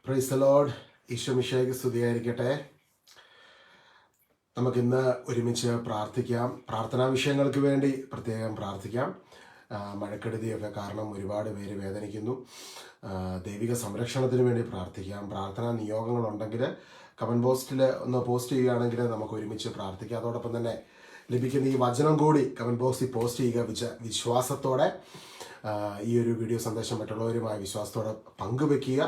Praise the Lord. Isho മിശിഹായ്ക്ക് സ്തുതിയായിരിക്കട്ടെ. നമുക്കിന്ന് ഒരുമിച്ച് പ്രാർത്ഥിക്കാം. പ്രാർത്ഥനാ വിഷയങ്ങൾക്ക് വേണ്ടി പ്രത്യേകം പ്രാർത്ഥിക്കാം. മഴക്കെടുതിയൊക്കെ കാരണം ഒരുപാട് പേര് വേദനിക്കുന്നു. ദൈവിക സംരക്ഷണത്തിന് വേണ്ടി പ്രാർത്ഥിക്കാം. പ്രാർത്ഥനാ നിയോഗങ്ങളുണ്ടെങ്കിൽ കമൻറ്റ് ബോക്സിൽ ഒന്ന് പോസ്റ്റ് ചെയ്യുകയാണെങ്കിൽ നമുക്ക് ഒരുമിച്ച് പ്രാർത്ഥിക്കാം. അതോടൊപ്പം തന്നെ ലഭിക്കുന്ന ഈ വചനം കൂടി കമൻറ്റ് ബോക്സിൽ പോസ്റ്റ് ചെയ്യുക. വിശ്വാസത്തോടെ ഈ ഒരു വീഡിയോ സന്ദേശം മറ്റുള്ളവരുമായി വിശ്വാസത്തോടെ പങ്കുവെക്കുക.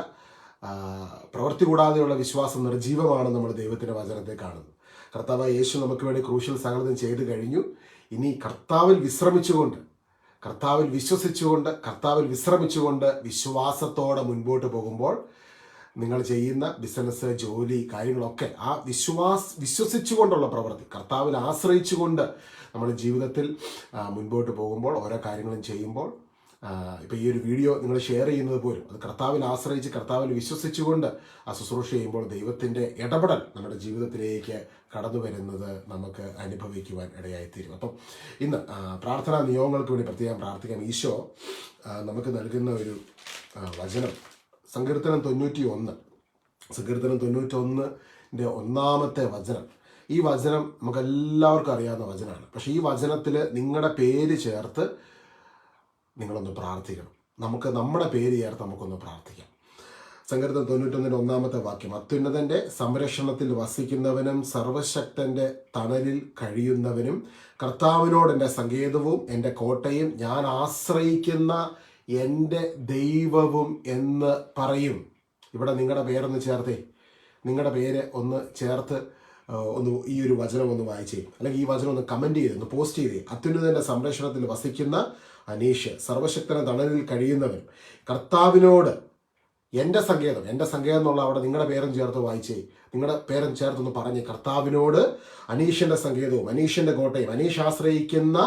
പ്രവൃത്തി കൂടാതെയുള്ള വിശ്വാസം നിർജീവമാണ് നമ്മൾ ദൈവത്തിൻ്റെ വചനത്തെ കാണുന്നത്. കർത്താവായ യേശു നമുക്ക് വേണ്ടി ക്രൂശിൽ സകലതും ചെയ്തു കഴിഞ്ഞു. ഇനി കർത്താവിൽ വിശ്വസിച്ചുകൊണ്ട് വിശ്വാസത്തോടെ മുൻപോട്ട് പോകുമ്പോൾ നിങ്ങൾ ചെയ്യുന്ന ബിസിനസ്, ജോലി, കാര്യങ്ങളൊക്കെ ആ വിശ്വസിച്ചുകൊണ്ടുള്ള പ്രവൃത്തി, കർത്താവിൽ ആശ്രയിച്ചുകൊണ്ട് നമ്മുടെ ജീവിതത്തിൽ മുൻപോട്ട് പോകുമ്പോൾ, ഓരോ കാര്യങ്ങളും ചെയ്യുമ്പോൾ, ഇപ്പോൾ ഈ ഒരു വീഡിയോ നിങ്ങൾ ഷെയർ ചെയ്യുന്നത് പോലും അത് കർത്താവിൽ ആശ്രയിച്ച് കർത്താവിൽ വിശ്വസിച്ചുകൊണ്ട് ആ ശുശ്രൂഷ ചെയ്യുമ്പോൾ ദൈവത്തിൻ്റെ ഇടപെടൽ നമ്മുടെ ജീവിതത്തിലേക്ക് കടന്നു വരുന്നത് നമുക്ക് അനുഭവിക്കുവാൻ ഇടയായിത്തീരും. അപ്പം ഇന്ന് പ്രാർത്ഥനാ നിയോഗങ്ങൾക്ക് വേണ്ടി പ്രത്യേകം പ്രാർത്ഥിക്കാം. ഈശോ നമുക്ക് നൽകുന്ന ഒരു വചനം സങ്കീർത്തനം 91 ഒന്നാമത്തെ വചനം. ഈ വചനം നമുക്കെല്ലാവർക്കും അറിയാവുന്ന വചനമാണ്. പക്ഷേ ഈ വചനത്തിൽ നിങ്ങളുടെ പേര് ചേർത്ത് നിങ്ങളൊന്ന് പ്രാർത്ഥിക്കണം. നമ്മുടെ പേര് ചേർത്ത് നമുക്കൊന്ന് പ്രാർത്ഥിക്കാം. സങ്കീർത്തനം 91 ഒന്നാമത്തെ വാക്യം: അത്യുന്നതൻ്റെ സംരക്ഷണത്തിൽ വസിക്കുന്നവനും സർവശക്തൻ്റെ തണലിൽ കഴിയുന്നവനും കർത്താവിനോട് എൻ്റെ സങ്കേതവും എൻ്റെ കോട്ടയും ഞാൻ ആശ്രയിക്കുന്ന എൻ്റെ ദൈവവും എന്ന് പറയും. ഇവിടെ നിങ്ങളുടെ പേരൊന്ന് ചേർത്തേ, നിങ്ങളുടെ പേര് ഒന്ന് ചേർത്ത് ഈ ഒരു വചനം ഒന്ന് വായിച്ചേ, അല്ലെങ്കിൽ ഈ വചനം ഒന്ന് കമൻറ്റ് ചെയ്ത് ഒന്ന് പോസ്റ്റ് ചെയ്തേ. അത്യുന്നതൻ്റെ സംരക്ഷണത്തിൽ വസിക്കുന്ന അനീഷ്, സർവശക്തന തണലിൽ കഴിയുന്നവൻ കർത്താവിനോട് എൻ്റെ സങ്കേതം എന്നുള്ള അവിടെ നിങ്ങളുടെ പേരും ചേർത്ത് വായിച്ചേ, നിങ്ങളുടെ പേരും ചേർത്തൊന്ന് പറഞ്ഞ് കർത്താവിനോട് അനീഷിൻ്റെ സങ്കേതവും അനീഷിൻ്റെ കോട്ടയും അനീഷ് ആശ്രയിക്കുന്ന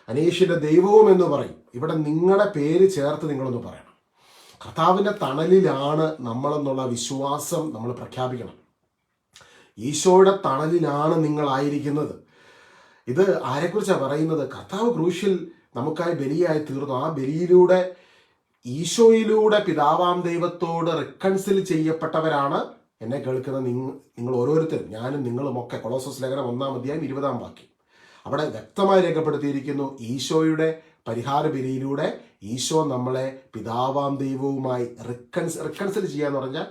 അനീഷിൻ്റെ ദൈവവും എന്ന് പറയും. ഇവിടെ നിങ്ങളുടെ പേര് ചേർത്ത് നിങ്ങളൊന്ന് പറയണം. കർത്താവിൻ്റെ തണലിലാണ് നമ്മളെന്നുള്ള വിശ്വാസം നമ്മൾ പ്രഖ്യാപിക്കണം. ഈശോയുടെ തണലിലാണ് നിങ്ങളായിരിക്കുന്നത്. ഇത് ആരെക്കുറിച്ചാണ് പറയുന്നത്? കർത്താവ് ക്രൂശിൽ നമുക്കായി ബലിയായി തീർന്നു. ആ ബലിയിലൂടെ ഈശോയിലൂടെ പിതാവാം ദൈവത്തോട് റിക്കൺസിൽ ചെയ്യപ്പെട്ടവരാണ് എന്നെ കേൾക്കുന്ന നിങ്ങൾ ഓരോരുത്തരും, ഞാനും നിങ്ങളുമൊക്കെ. കൊളോസസ് ലേഖനം 1-20 വാക്യം അവിടെ വ്യക്തമായി രേഖപ്പെടുത്തിയിരിക്കുന്നു. ഈശോയുടെ പരിഹാര ബലിയിലൂടെ ഈശോ നമ്മളെ പിതാവാം ദൈവവുമായി റിക്കൺസിൽ ചെയ്യാന്ന് പറഞ്ഞാൽ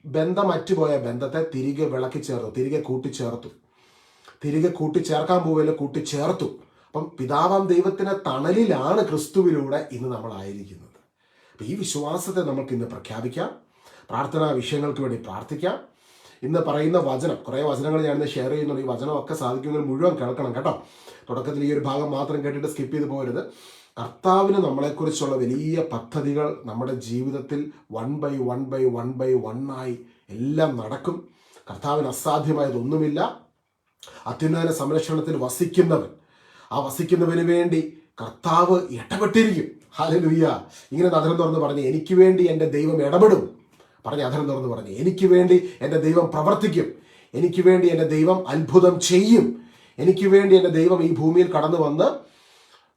ബന്ധമറ്റുപോയ ബന്ധത്തെ തിരികെ കൂട്ടിച്ചേർക്കാൻ പോവുകയല്ല, കൂട്ടിച്ചേർത്തു. അപ്പം പിതാവാം ദൈവത്തിൻ്റെ തണലിലാണ് ക്രിസ്തുവിലൂടെ ഇന്ന് നമ്മളായിരിക്കുന്നത്. അപ്പം ഈ വിശ്വാസത്തെ നമുക്ക് ഇന്ന് പ്രഖ്യാപിക്കാം. പ്രാർത്ഥനാ വിഷയങ്ങൾക്ക് വേണ്ടി പ്രാർത്ഥിക്കാം. ഇന്ന് പറയുന്ന വചനം, കുറേ വചനങ്ങൾ ഞാനിന്ന് ഷെയർ ചെയ്യുന്നുണ്ട്. ഈ വചനമൊക്കെ സാധിക്കുമെങ്കിൽ മുഴുവൻ കേൾക്കണം കേട്ടോ. തുടക്കത്തിൽ ഈ ഒരു ഭാഗം മാത്രം കേട്ടിട്ട് സ്കിപ്പ് ചെയ്ത് പോകരുത്. കർത്താവിന് നമ്മളെക്കുറിച്ചുള്ള വലിയ പദ്ധതികൾ നമ്മുടെ ജീവിതത്തിൽ 1 by 1 എല്ലാം നടക്കും. കർത്താവിന് അസാധ്യമായതൊന്നുമില്ല. അത്യുന്നത സംരക്ഷണത്തിൽ വസിക്കുന്നവന് വേണ്ടി കർത്താവ് ഇടപെട്ടിരിക്കും. ഹല്ലേലൂയ. ഇങ്ങനെ അധരം തുറന്ന് പറഞ്ഞ് എനിക്ക് വേണ്ടി എൻ്റെ ദൈവം ഇടപെടും. അധരം തുറന്ന് പറഞ്ഞ് എനിക്ക് വേണ്ടി എൻ്റെ ദൈവം പ്രവർത്തിക്കും. എനിക്ക് വേണ്ടി എൻ്റെ ദൈവം അത്ഭുതം ചെയ്യും. എനിക്ക് വേണ്ടി എൻ്റെ ദൈവം ഈ ഭൂമിയിൽ കടന്നു വന്ന്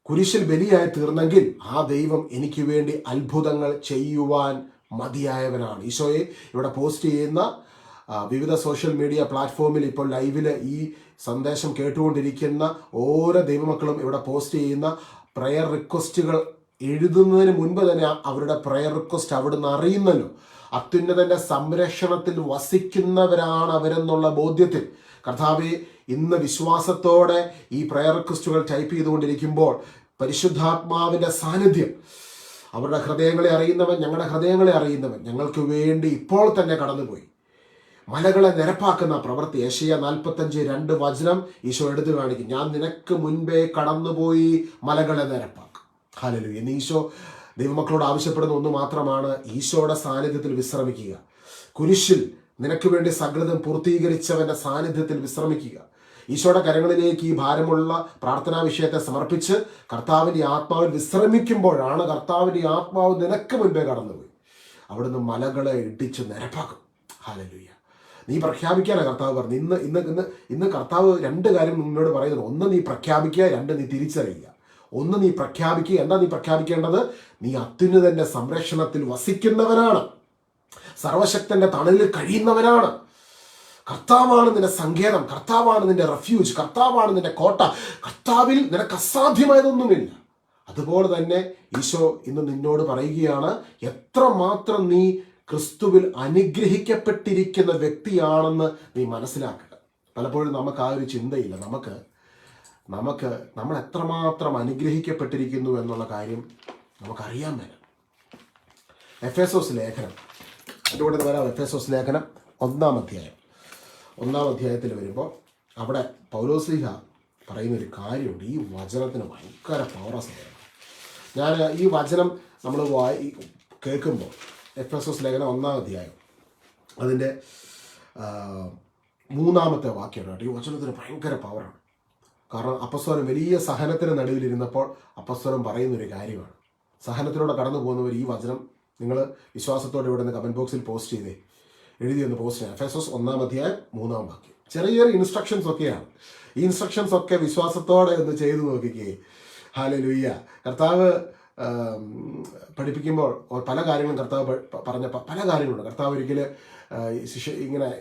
കുരിശിൽ ബലിയായി തീർന്നെങ്കിൽ ആ ദൈവം എനിക്ക് വേണ്ടി അത്ഭുതങ്ങൾ ചെയ്യുവാൻ മതിയായവനാണ്. ഈശോയെ ഇവിടെ പോസ്റ്റ് ചെയ്യുന്ന വിവിധ സോഷ്യൽ മീഡിയ പ്ലാറ്റ്ഫോമിൽ ഇപ്പോൾ ലൈവിൽ ഈ സന്ദേശം കേട്ടുകൊണ്ടിരിക്കുന്ന ഓരോ ദൈവമക്കളും ഇവിടെ പോസ്റ്റ് ചെയ്യുന്ന പ്രയർ റിക്വസ്റ്റുകൾ എഴുതുന്നതിന് മുൻപ് തന്നെ അവരുടെ പ്രയർ റിക്വസ്റ്റ് അവിടുന്ന് അറിയുന്നല്ലോ. അത്യുന്നതൻ്റെ സംരക്ഷണത്തിൽ വസിക്കുന്നവരാണ് അവരെന്നുള്ള ബോധ്യത്തിൽ കർത്താവെ ഇന്ന് വിശ്വാസത്തോടെ ഈ പ്രയർ റിക്വസ്റ്റുകൾ ടൈപ്പ് ചെയ്തുകൊണ്ടിരിക്കുമ്പോൾ പരിശുദ്ധാത്മാവിൻ്റെ സാന്നിധ്യം, അവരുടെ ഹൃദയങ്ങളെ അറിയുന്നവൻ, ഞങ്ങളുടെ ഹൃദയങ്ങളെ അറിയുന്നവൻ ഞങ്ങൾക്ക് വേണ്ടി ഇപ്പോൾ തന്നെ കടന്നുപോയി മലകളെ നിരപ്പാക്കുന്ന പ്രവൃത്തി. യെശയ്യാ 45:2 വചനം ഈശോ എടുത്തു കാണിക്കും. ഞാൻ നിനക്ക് മുൻപേ കടന്നുപോയി മലകളെ നിരപ്പാക്കും. ഹല്ലേലൂയ. എന്ന് ഈശോ ദൈവമക്കളോട് ആവശ്യപ്പെടുന്ന ഒന്ന് മാത്രമാണ്: ഈശോയുടെ സാന്നിധ്യത്തിൽ വിശ്രമിക്കുക. കുരിശിൽ നിനക്ക് വേണ്ടി സകലതും പൂർത്തീകരിച്ചവൻ്റെ സാന്നിധ്യത്തിൽ വിശ്രമിക്കുക. ഈശോയുടെ കരങ്ങളിലേക്ക് ഈ ഭാരമുള്ള പ്രാർത്ഥനാ വിഷയത്തെ സമർപ്പിച്ച് കർത്താവിൻ്റെ ആത്മാവിൽ വിശ്രമിക്കുമ്പോഴാണ് കർത്താവിൻ്റെ ആത്മാവ് നിനക്ക് മുൻപേ കടന്നുപോയി അവിടുന്ന് മലകളെ ഇടിച്ച് നിരപ്പാക്കും. ഹല്ലേലൂയ. നീ പ്രഖ്യാപിക്കാനാണ് കർത്താവ് പറഞ്ഞു. ഇന്ന് കർത്താവ് 2 കാര്യം നിന്നോട് പറയുന്നത്. 1 നീ പ്രഖ്യാപിക്കുക, 2 നീ തിരിച്ചറിയുക. 1 നീ പ്രഖ്യാപിക്കുക. എന്താ നീ പ്രഖ്യാപിക്കേണ്ടത്? നീ അത്യുന്നതൻ്റെ സംരക്ഷണത്തിൽ വസിക്കുന്നവനാണ്. സർവശക്തന്റെ തണലിൽ കഴിയുന്നവനാണ്. കർത്താവാണ് നിന്റെ സങ്കേതം, കർത്താവാണ് നിന്റെ റെഫ്യൂജ്, കർത്താവാണ് നിന്റെ കോട്ട. കർത്താവിൽ നിനക്ക് അസാധ്യമായതൊന്നുമില്ല. അതുപോലെ തന്നെ ഈശോ ഇന്ന് നിന്നോട് പറയുകയാണ്, എത്രമാത്രം നീ ക്രിസ്തുവിൽ അനുഗ്രഹിക്കപ്പെട്ടിരിക്കുന്ന വ്യക്തിയാണെന്ന് നീ മനസ്സിലാക്കുക. പലപ്പോഴും നമുക്ക് ആ ഒരു ചിന്തയില്ല. നമ്മൾ എത്രമാത്രം അനുഗ്രഹിക്കപ്പെട്ടിരിക്കുന്നു എന്നുള്ള കാര്യം നമുക്കറിയാൻ മേല. എഫേസോസ് ലേഖനം, അതുകൊണ്ട് വരാം. എഫേസോസ് ലേഖനം 1-ാം അധ്യായം. 1-ാം അധ്യായത്തിൽ വരുമ്പോൾ അവിടെ പൗലോസ്ലീഹ പറയുന്നൊരു കാര്യമുണ്ട്. ഈ വചനത്തിന് ഭയങ്കര പവറസാണ്. ഞാൻ ഈ വചനം നമ്മൾ കേൾക്കുമ്പോൾ എഫേസോസ് ലേഖനം 1-ാം അധ്യായം അതിൻ്റെ 3-ാമത്തെ വാക്യമാണ്. ഈ വചനത്തിന് ഭയങ്കര പവറാണ്. കാരണം അപ്പസ്തലൻ വലിയ സഹനത്തിന് നടുവിലിരുന്നപ്പോൾ അപ്പസ്തലൻ പറയുന്നൊരു കാര്യമാണ്. സഹനത്തിലൂടെ കടന്നു പോകുന്നവർ ഈ വചനം നിങ്ങൾ വിശ്വാസത്തോടെ ഇവിടെ നിന്ന് കമൻറ്റ് ബോക്സിൽ പോസ്റ്റ് ചെയ്തേ, എഴുതിയൊന്ന് പോസ്റ്റ് ചെയ്യാം. എഫേസോസ് 1-ാം അധ്യായം 3-ാം വാക്യം. ചെറിയ ചെറിയ ഇൻസ്ട്രക്ഷൻസ് ഒക്കെയാണ്. ഈ ഇൻസ്ട്രക്ഷൻസ് ഒക്കെ വിശ്വാസത്തോടെ ഒന്ന് ചെയ്തു നോക്കിക്കേ. ഹല്ലേലൂയ. കർത്താവ് പഠിപ്പിക്കുമ്പോൾ പല കാര്യങ്ങളും കർത്താവ് പറഞ്ഞ പല കാര്യങ്ങളുണ്ട്. കർത്താവ് ഒരിക്കലും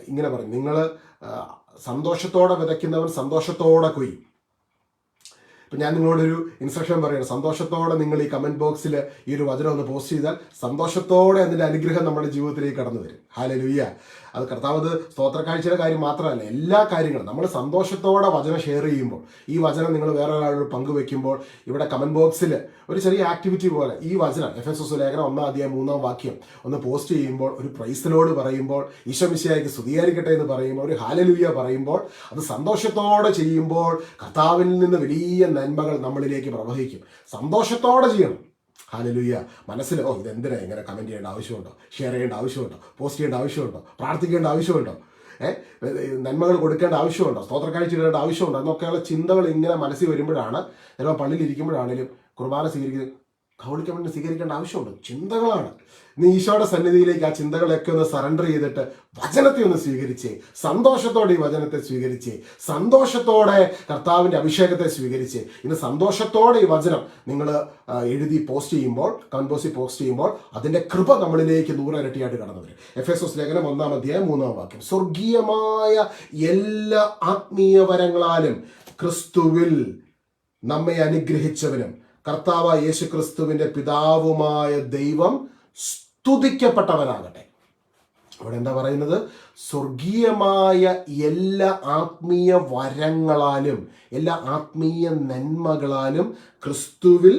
ഇങ്ങനെ പറയും, നിങ്ങൾ സന്തോഷത്തോടെ വിതയ്ക്കുന്നവൻ സന്തോഷത്തോടെ കൊയ്യും. ഇപ്പം ഞാൻ നിങ്ങളോടൊരു ഇൻസ്ട്രക്ഷൻ പറയുന്നത്, സന്തോഷത്തോടെ നിങ്ങൾ ഈ കമൻറ്റ് ബോക്സിൽ ഈ ഒരു വചനം ഒന്ന് പോസ്റ്റ് ചെയ്താൽ സന്തോഷത്തോടെ അതിൻ്റെ അനുഗ്രഹം നമ്മുടെ ജീവിതത്തിലേക്ക് കടന്നു വരും. ഹല്ലേലൂയ. അത് കർത്താവ് സ്തോത്രക്കാഴ്ചയുടെ കാര്യം മാത്രമല്ല, എല്ലാ കാര്യങ്ങളും നമ്മൾ സന്തോഷത്തോടെ വചനം ഷെയർ ചെയ്യുമ്പോൾ, ഈ വചനം നിങ്ങൾ വേറെ ഒരാളോട് പങ്കുവെക്കുമ്പോൾ ഇവിടെ കമൻറ്റ് ബോക്സിൽ ഒരു ചെറിയ ആക്ടിവിറ്റി പോലെ ഈ വചനം എഫേസോസ് ലേഖനം 1-ാം അധ്യായം 3-ാം വാക്യം ഒന്ന് പോസ്റ്റ് ചെയ്യുമ്പോൾ, ഒരു പ്രൈസിലോട് പറയുമ്പോൾ, ഈശോ മിശിഹായ്ക്ക് സ്തുതിയായിരിക്കട്ടെ എന്ന് പറയുമ്പോൾ, ഒരു ഹല്ലേലൂയ പറയുമ്പോൾ, അത് സന്തോഷത്തോടെ ചെയ്യുമ്പോൾ കർത്താവിൽ നിന്ന് വലിയ നന്മകൾ നമ്മളിലേക്ക് പ്രവഹിക്കും. സന്തോഷത്തോടെ ചെയ്യണം. ഹല്ലേലൂയ. മനസ്സിൽ ഇതെന്തിനാ ഇങ്ങനെ കമൻറ്റ് ചെയ്യേണ്ട ആവശ്യമുണ്ടോ, ഷെയർ ചെയ്യേണ്ട ആവശ്യമുണ്ടോ, പോസ്റ്റ് ചെയ്യേണ്ട ആവശ്യമുണ്ടോ, പ്രാർത്ഥിക്കേണ്ട ആവശ്യമുണ്ടോ, നന്മകൾ കൊടുക്കേണ്ട ആവശ്യമുണ്ടോ, സ്തോത്രക്കാഴ്ച ഇടേണ്ട ആവശ്യമുണ്ടോ എന്നൊക്കെയുള്ള ചിന്തകൾ ഇങ്ങനെ മനസ്സിൽ വരുമ്പോഴാണ്, ചിലപ്പോൾ പള്ളിയിൽ ഇരിക്കുമ്പോഴാണെങ്കിലും കുർബാന സ്വീകരിക്കേണ്ട ആവശ്യമുണ്ട്. ചിന്തകളാണ്. നീ ഈശോയുടെ സന്നിധിയിലേക്ക് ആ ചിന്തകളൊക്കെ ഒന്ന് സറണ്ടർ ചെയ്തിട്ട് വചനത്തെ ഒന്ന് സ്വീകരിച്ചേ. സന്തോഷത്തോടെ ഈ വചനത്തെ സ്വീകരിച്ചേ. സന്തോഷത്തോടെ കർത്താവിൻ്റെ അഭിഷേകത്തെ സ്വീകരിച്ചേ. ഇന്ന് സന്തോഷത്തോടെ ഈ വചനം നിങ്ങൾ എഴുതി പോസ്റ്റ് ചെയ്യുമ്പോൾ, കമന്റ് ബോക്സിൽ പോസ്റ്റ് ചെയ്യുമ്പോൾ അതിൻ്റെ കൃപ നമ്മളിലേക്ക് 100 ഇരട്ടിയായിട്ട് കടന്നു വരും. എഫേസോസ് ലേഖനം 1-ാം അധ്യായം 3-ാം വാക്യം. സ്വർഗീയമായ എല്ലാ ആത്മീയ വരങ്ങളാലും ക്രിസ്തുവിൽ നമ്മെ അനുഗ്രഹിച്ചവനും കർത്താവായ യേശു ക്രിസ്തുവിൻ്റെ പിതാവുമായ ദൈവം സ്തുതിക്കപ്പെട്ടവനാകട്ടെ. അവിടെ എന്താ പറയുന്നത്? സ്വർഗീയമായ എല്ലാ ആത്മീയ വരങ്ങളാലും എല്ലാ ആത്മീയ നന്മകളാലും ക്രിസ്തുവിൽ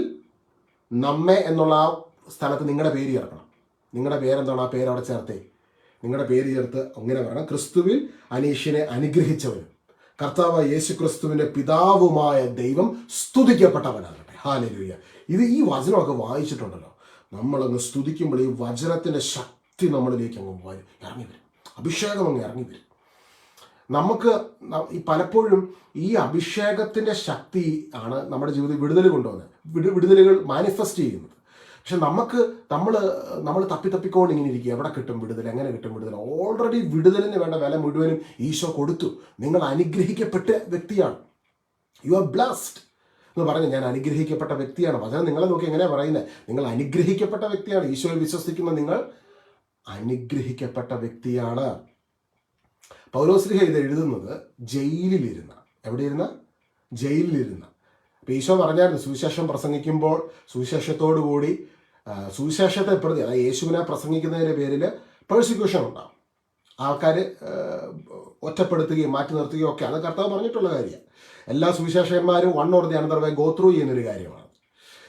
നമ്മെ എന്നുള്ള ആ സ്ഥലത്ത് നിങ്ങളുടെ പേര് ചേർക്കണം. നിങ്ങളുടെ പേരെന്താണ്? ആ പേര് അവിടെ ചേർത്തേ. നിങ്ങളുടെ പേര് ചേർത്ത് അങ്ങനെ പറയണം. ക്രിസ്തുവിൽ അനീഷിനെ അനുഗ്രഹിച്ചവനും കർത്താവായ യേശു ക്രിസ്തുവിൻ്റെ പിതാവുമായ ദൈവം സ്തുതിക്കപ്പെട്ടവനാകട്ടെ. ഹല്ലേലൂയ. ഈ വചനമൊക്കെ വായിച്ചിട്ടുണ്ടല്ലോ, നമ്മളങ്ങ് സ്തുതിക്കുമ്പോൾ ഈ വചനത്തിൻ്റെ ശക്തി നമ്മളിലേക്ക് അങ്ങ് ഇറങ്ങി വരും. അഭിഷേകം അങ്ങ് ഇറങ്ങി വരും. നമുക്ക് പലപ്പോഴും ഈ അഭിഷേകത്തിൻ്റെ ശക്തി ആണ് നമ്മുടെ ജീവിതത്തിൽ വിടുതൽ കൊണ്ടുവന്നത്, വിടുതലുകൾ മാനിഫെസ്റ്റ് ചെയ്യുന്നത്. പക്ഷെ നമ്മൾ തപ്പിക്കൊണ്ട് ഇങ്ങനെ ഇരിക്കുക, എവിടെ കിട്ടും വിടുതൽ, എങ്ങനെ കിട്ടും വിടുതൽ? ഓൾറെഡി വിടുതലിന് വേണ്ട വില മുഴുവനും ഈശോ കൊടുത്തു. നിങ്ങൾ അനുഗ്രഹിക്കപ്പെട്ട വ്യക്തിയാണ്. യു ആർ ബ്ലസ്ഡ് എന്ന് പറഞ്ഞ്, ഞാൻ അനുഗ്രഹിക്കപ്പെട്ട വ്യക്തിയാണ്. വചനം നിങ്ങളെ നോക്കി എങ്ങനെയാണ് പറയുന്നത്? നിങ്ങൾ അനുഗ്രഹിക്കപ്പെട്ട വ്യക്തിയാണ്. ഈശോയിൽ വിശ്വസിക്കുന്ന നിങ്ങൾ അനുഗ്രഹിക്കപ്പെട്ട വ്യക്തിയാണ്. പൗലോസ്ലീഹ ഇത് എഴുതുന്നത് ജയിലിലിരുന്ന, എവിടെയിരുന്ന? ജയിലിലിരുന്ന. അപ്പോൾ ഈശോ പറഞ്ഞായിരുന്നു, സുവിശേഷം പ്രസംഗിക്കുമ്പോൾ സുവിശേഷത്തോടുകൂടി സുവിശേഷത്തെ പ്രതി, അതായത് യേശുവിനെ പ്രസംഗിക്കുന്നതിൻ്റെ പേരിൽ പെർസിക്യൂഷൻ ഉണ്ടാകും. ആൾക്കാർ ഒറ്റപ്പെടുത്തുകയും മാറ്റി നിർത്തുകയും ഒക്കെ, അത് കർത്താവ് പറഞ്ഞിട്ടുള്ള കാര്യമാണ്. എല്ലാ സുവിശേഷന്മാരും one or the another way go through ചെയ്യുന്നൊരു കാര്യമാണ്.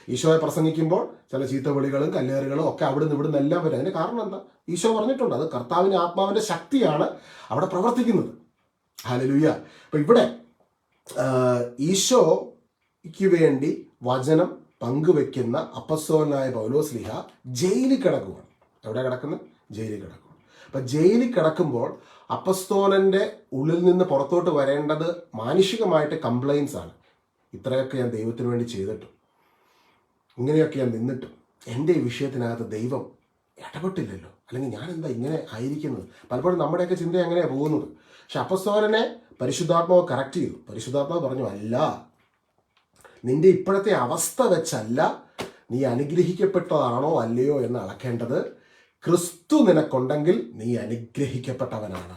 ഈശോയെ പ്രസംഗിക്കുമ്പോൾ ചില ചീത്തവിളികളും കല്ലേറുകളും ഒക്കെ അവിടുന്ന് ഇവിടുന്ന് എല്ലാം വരും. അതിന് കാരണം എന്താ? ഈശോ പറഞ്ഞിട്ടുണ്ട്, അത് കർത്താവിൻ്റെ ആത്മാവിൻ്റെ ശക്തിയാണ് അവിടെ പ്രവർത്തിക്കുന്നത്. ഹല്ലേലൂയ. അപ്പം ഇവിടെ ഈശോയ്ക്ക് വേണ്ടി വചനം പങ്കുവെക്കുന്ന അപ്പസ്തോലനായ പൗലോസ്ലീഹ ജയിലിൽ കിടക്കുകയാണ്. എവിടെ കിടക്കുന്നത്? ജയിലിൽ കിടക്കുക. അപ്പം ജയിലിൽ കിടക്കുമ്പോൾ അപ്പസ്തോലൻ്റെ ഉള്ളിൽ നിന്ന് പുറത്തോട്ട് വരേണ്ടത് മാനുഷികമായിട്ട് കംപ്ലയിൻസ് ആണ്. ഇത്രയൊക്കെ ഞാൻ ദൈവത്തിന് വേണ്ടി ചെയ്തിട്ടും, ഇങ്ങനെയൊക്കെ ഞാൻ നിന്നിട്ടും എൻ്റെ ഈ വിഷയത്തിനകത്ത് ദൈവം ഇടപെട്ടില്ലല്ലോ, അല്ലെങ്കിൽ ഞാൻ എന്താ ഇങ്ങനെ ആയിരിക്കുന്നത്? പലപ്പോഴും നമ്മുടെയൊക്കെ ചിന്ത അങ്ങനെയാണ് പോകുന്നത്. പക്ഷെ അപ്പസ്തോലനെ പരിശുദ്ധാത്മാവ് കറക്റ്റ് ചെയ്തു. പരിശുദ്ധാത്മാവ് പറഞ്ഞു, അല്ല, നിന്റെ ഇപ്പോഴത്തെ അവസ്ഥ വെച്ചല്ല നീ അനുഗ്രഹിക്കപ്പെട്ടതാണോ അല്ലയോ എന്ന് അളക്കേണ്ടത്, ക്രിസ്തു നിനക്കുണ്ടെങ്കിൽ നീ അനുഗ്രഹിക്കപ്പെട്ടവനാണ്.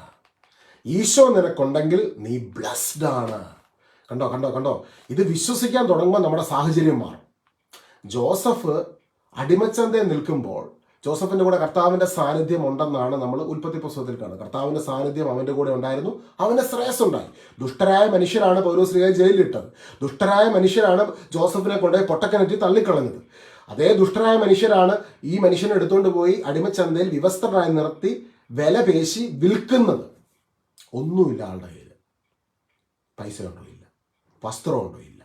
ഈശോ നിനക്കുണ്ടെങ്കിൽ നീ ബ്ലസ്ഡ് ആണ്. കണ്ടോ കണ്ടോ കണ്ടോ, ഇത് വിശ്വസിക്കാൻ തുടങ്ങുമ്പോൾ നമ്മുടെ സാഹചര്യം മാറും. ജോസഫ് അടിമച്ചന്തയിൽ നിൽക്കുമ്പോൾ ജോസഫിന്റെ കൂടെ കർത്താവിന്റെ സാന്നിധ്യം ഉണ്ടെന്നാണ് നമ്മൾ ഉൽപ്പത്തി പുസ്തകത്തിൽ കാണുന്നത്. കർത്താവിന്റെ സാന്നിധ്യം അവന്റെ കൂടെ ഉണ്ടായിരുന്നു, അവന്റെ ശ്രേയസ് ഉണ്ടായി. ദുഷ്ടരായ മനുഷ്യരാണ് പൗലോസ്ലീഹയെ ജയിലിലിട്ടത്. ദുഷ്ടരായ മനുഷ്യരാണ് ജോസഫിനെ കൊണ്ടുപോയി പൊട്ടക്കിണറ്റി തള്ളിക്കളഞ്ഞത്. അതേ ദുഷ്ടരായ മനുഷ്യരാണ് ഈ മനുഷ്യനെ എടുത്തുകൊണ്ട് പോയി അടിമച്ചന്തയിൽ വിവസ്ത്രനായി നിർത്തി വില പേശി വിൽക്കുന്നത്. ഒന്നുമില്ല ആളുടെ കയ്യിൽ. പൈസ ഉണ്ടോ? ഇല്ല. വസ്ത്രമുണ്ടോ? ഇല്ല.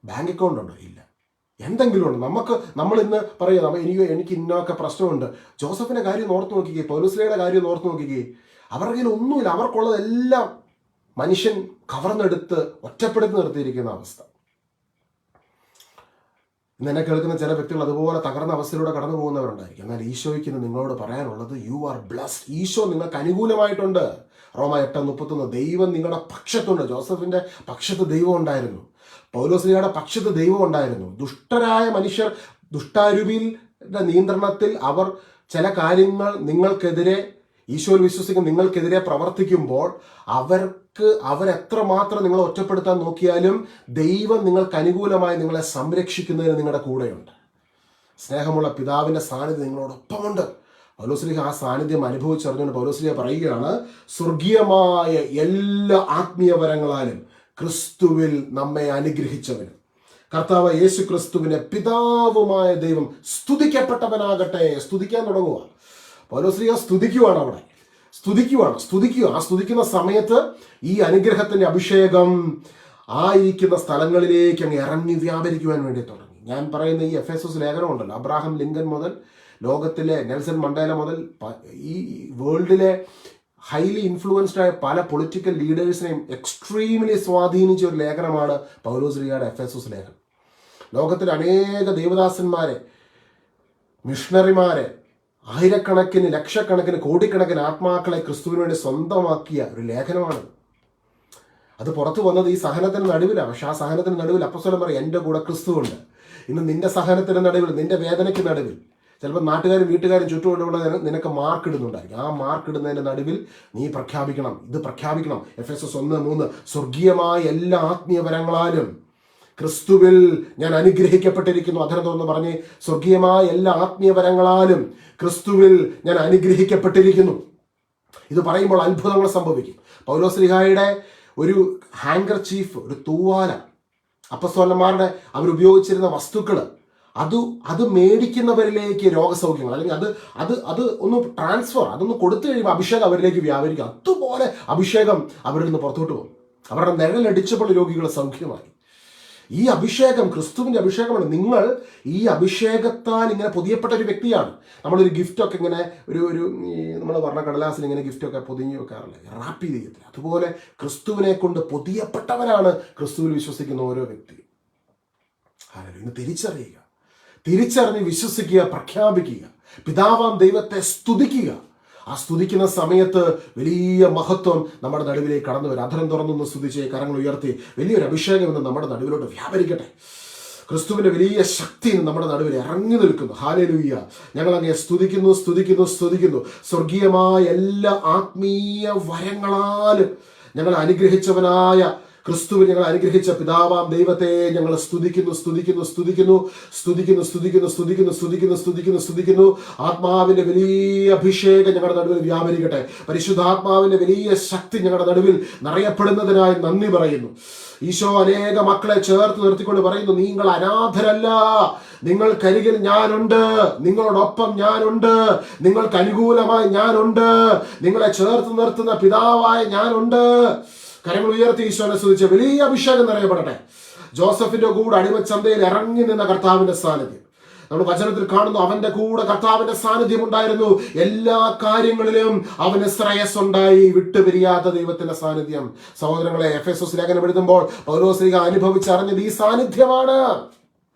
ബാങ്ക് അക്കൗണ്ട് ഉണ്ടോ? ഇല്ല. എന്തെങ്കിലും ഉണ്ട്. നമ്മൾ ഇന്ന് പറയാം എനിക്ക് ഇന്നൊക്കെ പ്രശ്നമുണ്ട്. ജോസഫിന്റെ കാര്യം ഓർത്ത് നോക്കിക്കേ, പൗലോസ്ലീഹയുടെ കാര്യം ഓർത്ത് നോക്കിക്കേ. അവരുടെ കയ്യിൽ ഒന്നുമില്ല. അവർക്കുള്ളതെല്ലാം മനുഷ്യൻ കവർന്നെടുത്ത് ഒറ്റപ്പെടുത്തി നിർത്തിയിരിക്കുന്ന അവസ്ഥ. ഇന്ന് എന്നെ കേൾക്കുന്ന ചില വ്യക്തികൾ അതുപോലെ തകർന്ന അവസ്ഥയിലൂടെ കടന്നു പോകുന്നവരുണ്ടായിരിക്കും. എന്നാൽ ഈശോയ്ക്ക് നിങ്ങളോട് പറയാനുള്ളത്, യു ആർ ബ്ലസ്ഡ്. ഈശോ നിങ്ങൾക്ക് അനുകൂലമായിട്ടുണ്ട്. റോമ 8:31. ദൈവം നിങ്ങളുടെ പക്ഷത്തുണ്ട്. ജോസഫിന്റെ പക്ഷത്ത് ദൈവം ഉണ്ടായിരുന്നു. പൗലോസ്ലീഹയുടെ പക്ഷത്ത് ദൈവം ഉണ്ടായിരുന്നു. ദുഷ്ടരായ മനുഷ്യർ ദുഷ്ടാരൂപിയുടെ നിയന്ത്രണത്തിൽ അവർ ചില കാര്യങ്ങൾ നിങ്ങൾക്കെതിരെ, ഈശോയിൽ വിശ്വസിക്കുന്ന നിങ്ങൾക്കെതിരെ പ്രവർത്തിക്കുമ്പോൾ അവരെത്രമാത്രം നിങ്ങളെ ഒറ്റപ്പെടുത്താൻ നോക്കിയാലും ദൈവം നിങ്ങൾക്ക് അനുകൂലമായി നിങ്ങളെ സംരക്ഷിക്കുന്നതിന് നിങ്ങളുടെ കൂടെയുണ്ട്. സ്നേഹമുള്ള പിതാവിന്റെ സാന്നിധ്യം നിങ്ങളോടൊപ്പമുണ്ട്. പൗലോസ്ലീഹ ആ സാന്നിധ്യം അനുഭവിച്ചറിഞ്ഞുകൊണ്ട് പൗലോസ്ലീഹ പറയുകയാണ്, സ്വർഗീയമായ എല്ലാ ആത്മീയ വരങ്ങളാലും ക്രിസ്തുവിൽ നമ്മെ അനുഗ്രഹിച്ചവനും കർത്താവ് യേശു ക്രിസ്തുവിന്റെ പിതാവുമായ ദൈവം സ്തുതിക്കപ്പെട്ടവനാകട്ടെ. സ്തുതിക്കാൻ തുടങ്ങുക. പൗലോസ്ലീഹ സ്തുതിക്കുവാണ്. അവിടെ സ്തുതിക്കുക. ആ സ്തുതിക്കുന്ന സമയത്ത് ഈ അനുഗ്രഹത്തിന്റെ അഭിഷേകം ഇരിക്കുന്ന സ്ഥലങ്ങളിലേക്ക് അങ്ങ് ഇറങ്ങി വ്യാപരിക്കുവാൻ വേണ്ടി തുടങ്ങി. ഞാൻ പറയുന്ന ഈ എഫേസസ് ലേഖനം ഉണ്ടല്ലോ, അബ്രഹാം ലിങ്കൻ മുതൽ ലോകത്തിലെ നെൽസൺ മണ്ടേല മുതൽ ഈ വേൾഡിലെ ഹൈലി ഇൻഫ്ലുവൻസ്ഡ് ആയ പല പൊളിറ്റിക്കൽ ലീഡേഴ്സിനെയും എക്സ്ട്രീംലി സ്വാധീനിച്ച ഒരു ലേഖനമാണ് പൗലോസ്ലീഹയുടെ എഫേസസ് ലേഖനം. ലോകത്തിലെ അനേക ദേവദാസന്മാരെ, മിഷണറിമാരെ, ആയിരക്കണക്കിന് ലക്ഷക്കണക്കിന് കോടിക്കണക്കിന് ആത്മാക്കളെ ക്രിസ്തുവിന് വേണ്ടി സ്വന്തമാക്കിയ ഒരു ലേഖനമാണ്. അത് പുറത്തു വന്നത് ഈ സഹനത്തിന് നടുവിലാണ്. പക്ഷെ ആ സഹനത്തിന് നടുവിൽ അപ്പോസ്തലൻ പറയും, എൻ്റെ കൂടെ ക്രിസ്തുവുണ്ട്. ഇന്ന് നിന്റെ സഹനത്തിന് നടുവിൽ, നിന്റെ വേദനയ്ക്ക് നടുവിൽ ചിലപ്പോൾ നാട്ടുകാരും വീട്ടുകാരും ചുറ്റുമുള്ള നിനക്ക് മാർക്ക് ഇടുന്നുണ്ടായിരിക്കും. ആ മാർക്ക് ഇടുന്നതിന്റെ നടുവിൽ നീ ഇത് പ്രഖ്യാപിക്കണം. എഫേസസ് 1:3 സ്വർഗീയമായ എല്ലാ ആത്മീയ വരങ്ങളാലും ക്രിസ്തുവിൽ ഞാൻ അനുഗ്രഹിക്കപ്പെട്ടിരിക്കുന്നു. അധരം തുറന്ന് പറഞ്ഞ്, സ്വർഗീയമായ എല്ലാ ആത്മീയ വരങ്ങളാലും ക്രിസ്തുവിൽ ഞാൻ അനുഗ്രഹിക്കപ്പെട്ടിരിക്കുന്നു. ഇത് പറയുമ്പോൾ അത്ഭുതങ്ങൾ സംഭവിക്കും. പൗലോസ്ലീഹായുടെ ഒരു ഹാങ്കർ ചീഫ്, ഒരു തൂവാല, അപ്പസ്തോലന്മാരുടെ അവരുപയോഗിച്ചിരുന്ന വസ്തുക്കൾ, അത് മേടിക്കുന്നവരിലേക്ക് രോഗസൗഖ്യങ്ങൾ, അല്ലെങ്കിൽ അത് ഒന്ന് ട്രാൻസ്ഫർ, അതൊന്ന് കൊടുത്തു കഴിയുമ്പോൾ അഭിഷേകം അവരിലേക്ക് വ്യാപരിക്കും. അതുപോലെ അഭിഷേകം അവരിൽ നിന്ന് പുറത്തോട്ട് പോകും. അവരുടെ നിഴലടിച്ചപ്പോൾ രോഗികൾ സൗഖ്യമായി. ഈ അഭിഷേകം ക്രിസ്തുവിന്റെ അഭിഷേകമാണ്. നിങ്ങൾ ഈ അഭിഷേകത്താൽ ഇങ്ങനെ പൊതിയപ്പെട്ട ഒരു വ്യക്തിയാണ്. നമ്മളൊരു ഗിഫ്റ്റൊക്കെ ഇങ്ങനെ നമ്മൾ പറഞ്ഞ കടലാസിൽ ഇങ്ങനെ ഗിഫ്റ്റൊക്കെ പൊതിഞ്ഞു വെക്കാറില്ല, റാപ്പ് ചെയ്യത്തില്ല. അതുപോലെ ക്രിസ്തുവിനെ കൊണ്ട് പൊതിയപ്പെട്ടവരാണ് ക്രിസ്തുവിൽ വിശ്വസിക്കുന്ന ഓരോ വ്യക്തിയും. ഇന്ന് തിരിച്ചറിഞ്ഞ് വിശ്വസിക്കുക, പ്രഖ്യാപിക്കുക, പിതാവാം ദൈവത്തെ സ്തുതിക്കുക. ആ സ്തുതിക്കുന്ന സമയത്ത് വലിയ മഹത്വം നമ്മുടെ നടുവിലേക്ക് കടന്നു വരും. അധരം തുറന്നൊന്ന് സ്തുതിച്ച് കരങ്ങൾ ഉയർത്തി വലിയൊരു അഭിഷേകം ഇന്ന് നമ്മുടെ നടുവിലോട്ട് വ്യാപരിക്കട്ടെ. ക്രിസ്തുവിന്റെ വലിയ ശക്തി നമ്മുടെ നടുവിൽ ഇറങ്ങി നിൽക്കുന്നു. ഹല്ലേലൂയ. ഞങ്ങൾ അങ്ങനെ സ്തുതിക്കുന്നു. സ്വർഗീയമായ എല്ലാ ആത്മീയ വരങ്ങളാലും ഞങ്ങൾ അനുഗ്രഹിച്ചവനായ ക്രിസ്തുവിൽ ഞങ്ങൾ അനുഗ്രഹിച്ച പിതാവാം ദൈവത്തെ ഞങ്ങൾ സ്തുതിക്കുന്നു. ആത്മാവിന്റെ വലിയ അഭിഷേകം ഞങ്ങളുടെ നടുവിൽ വ്യാപരിക്കട്ടെ. പരിശുദ്ധാത്മാവിന്റെ വലിയ ശക്തി ഞങ്ങളുടെ നടുവിൽ നിറയപ്പെടുന്നതിനായി നന്ദി പറയുന്നു. ഈശോ അനേക മക്കളെ ചേർത്ത് നിർത്തിക്കൊണ്ട് പറയുന്നു, നിങ്ങൾ അനാഥരല്ല, നിങ്ങൾക്കരികിൽ ഞാനുണ്ട്, നിങ്ങളോടൊപ്പം ഞാനുണ്ട്, നിങ്ങൾക്ക് അനുകൂലമായി ഞാനുണ്ട്, നിങ്ങളെ ചേർത്ത് നിർത്തുന്ന പിതാവായ ഞാനുണ്ട്. കരങ്ങൾ ഉയർത്തി ഈശോനെ സ്തുതിച്ച് വലിയ അഭിഷേകം നിറയപ്പെടട്ടെ. ജോസഫിന്റെ കൂടെ അടിമച്ചന്തയിൽ ഇറങ്ങി നിന്ന കർത്താവിന്റെ സാന്നിധ്യം നമ്മൾ വചനത്തിൽ കാണുന്നു. അവന്റെ കൂടെ കർത്താവിന്റെ സാന്നിധ്യം ഉണ്ടായിരുന്നു. എല്ലാ കാര്യങ്ങളിലും അവന് ശ്രേയസ് ഉണ്ടായി. വിട്ടുപിരിയാത്ത ദൈവത്തിന്റെ സാന്നിധ്യം. സഹോദരങ്ങളെ, എഫേസസ് ലേഖനം എഴുതുമ്പോൾ പൗലോസ്ലീഹ അനുഭവിച്ചറിഞ്ഞത് ഈ സാന്നിധ്യമാണ്.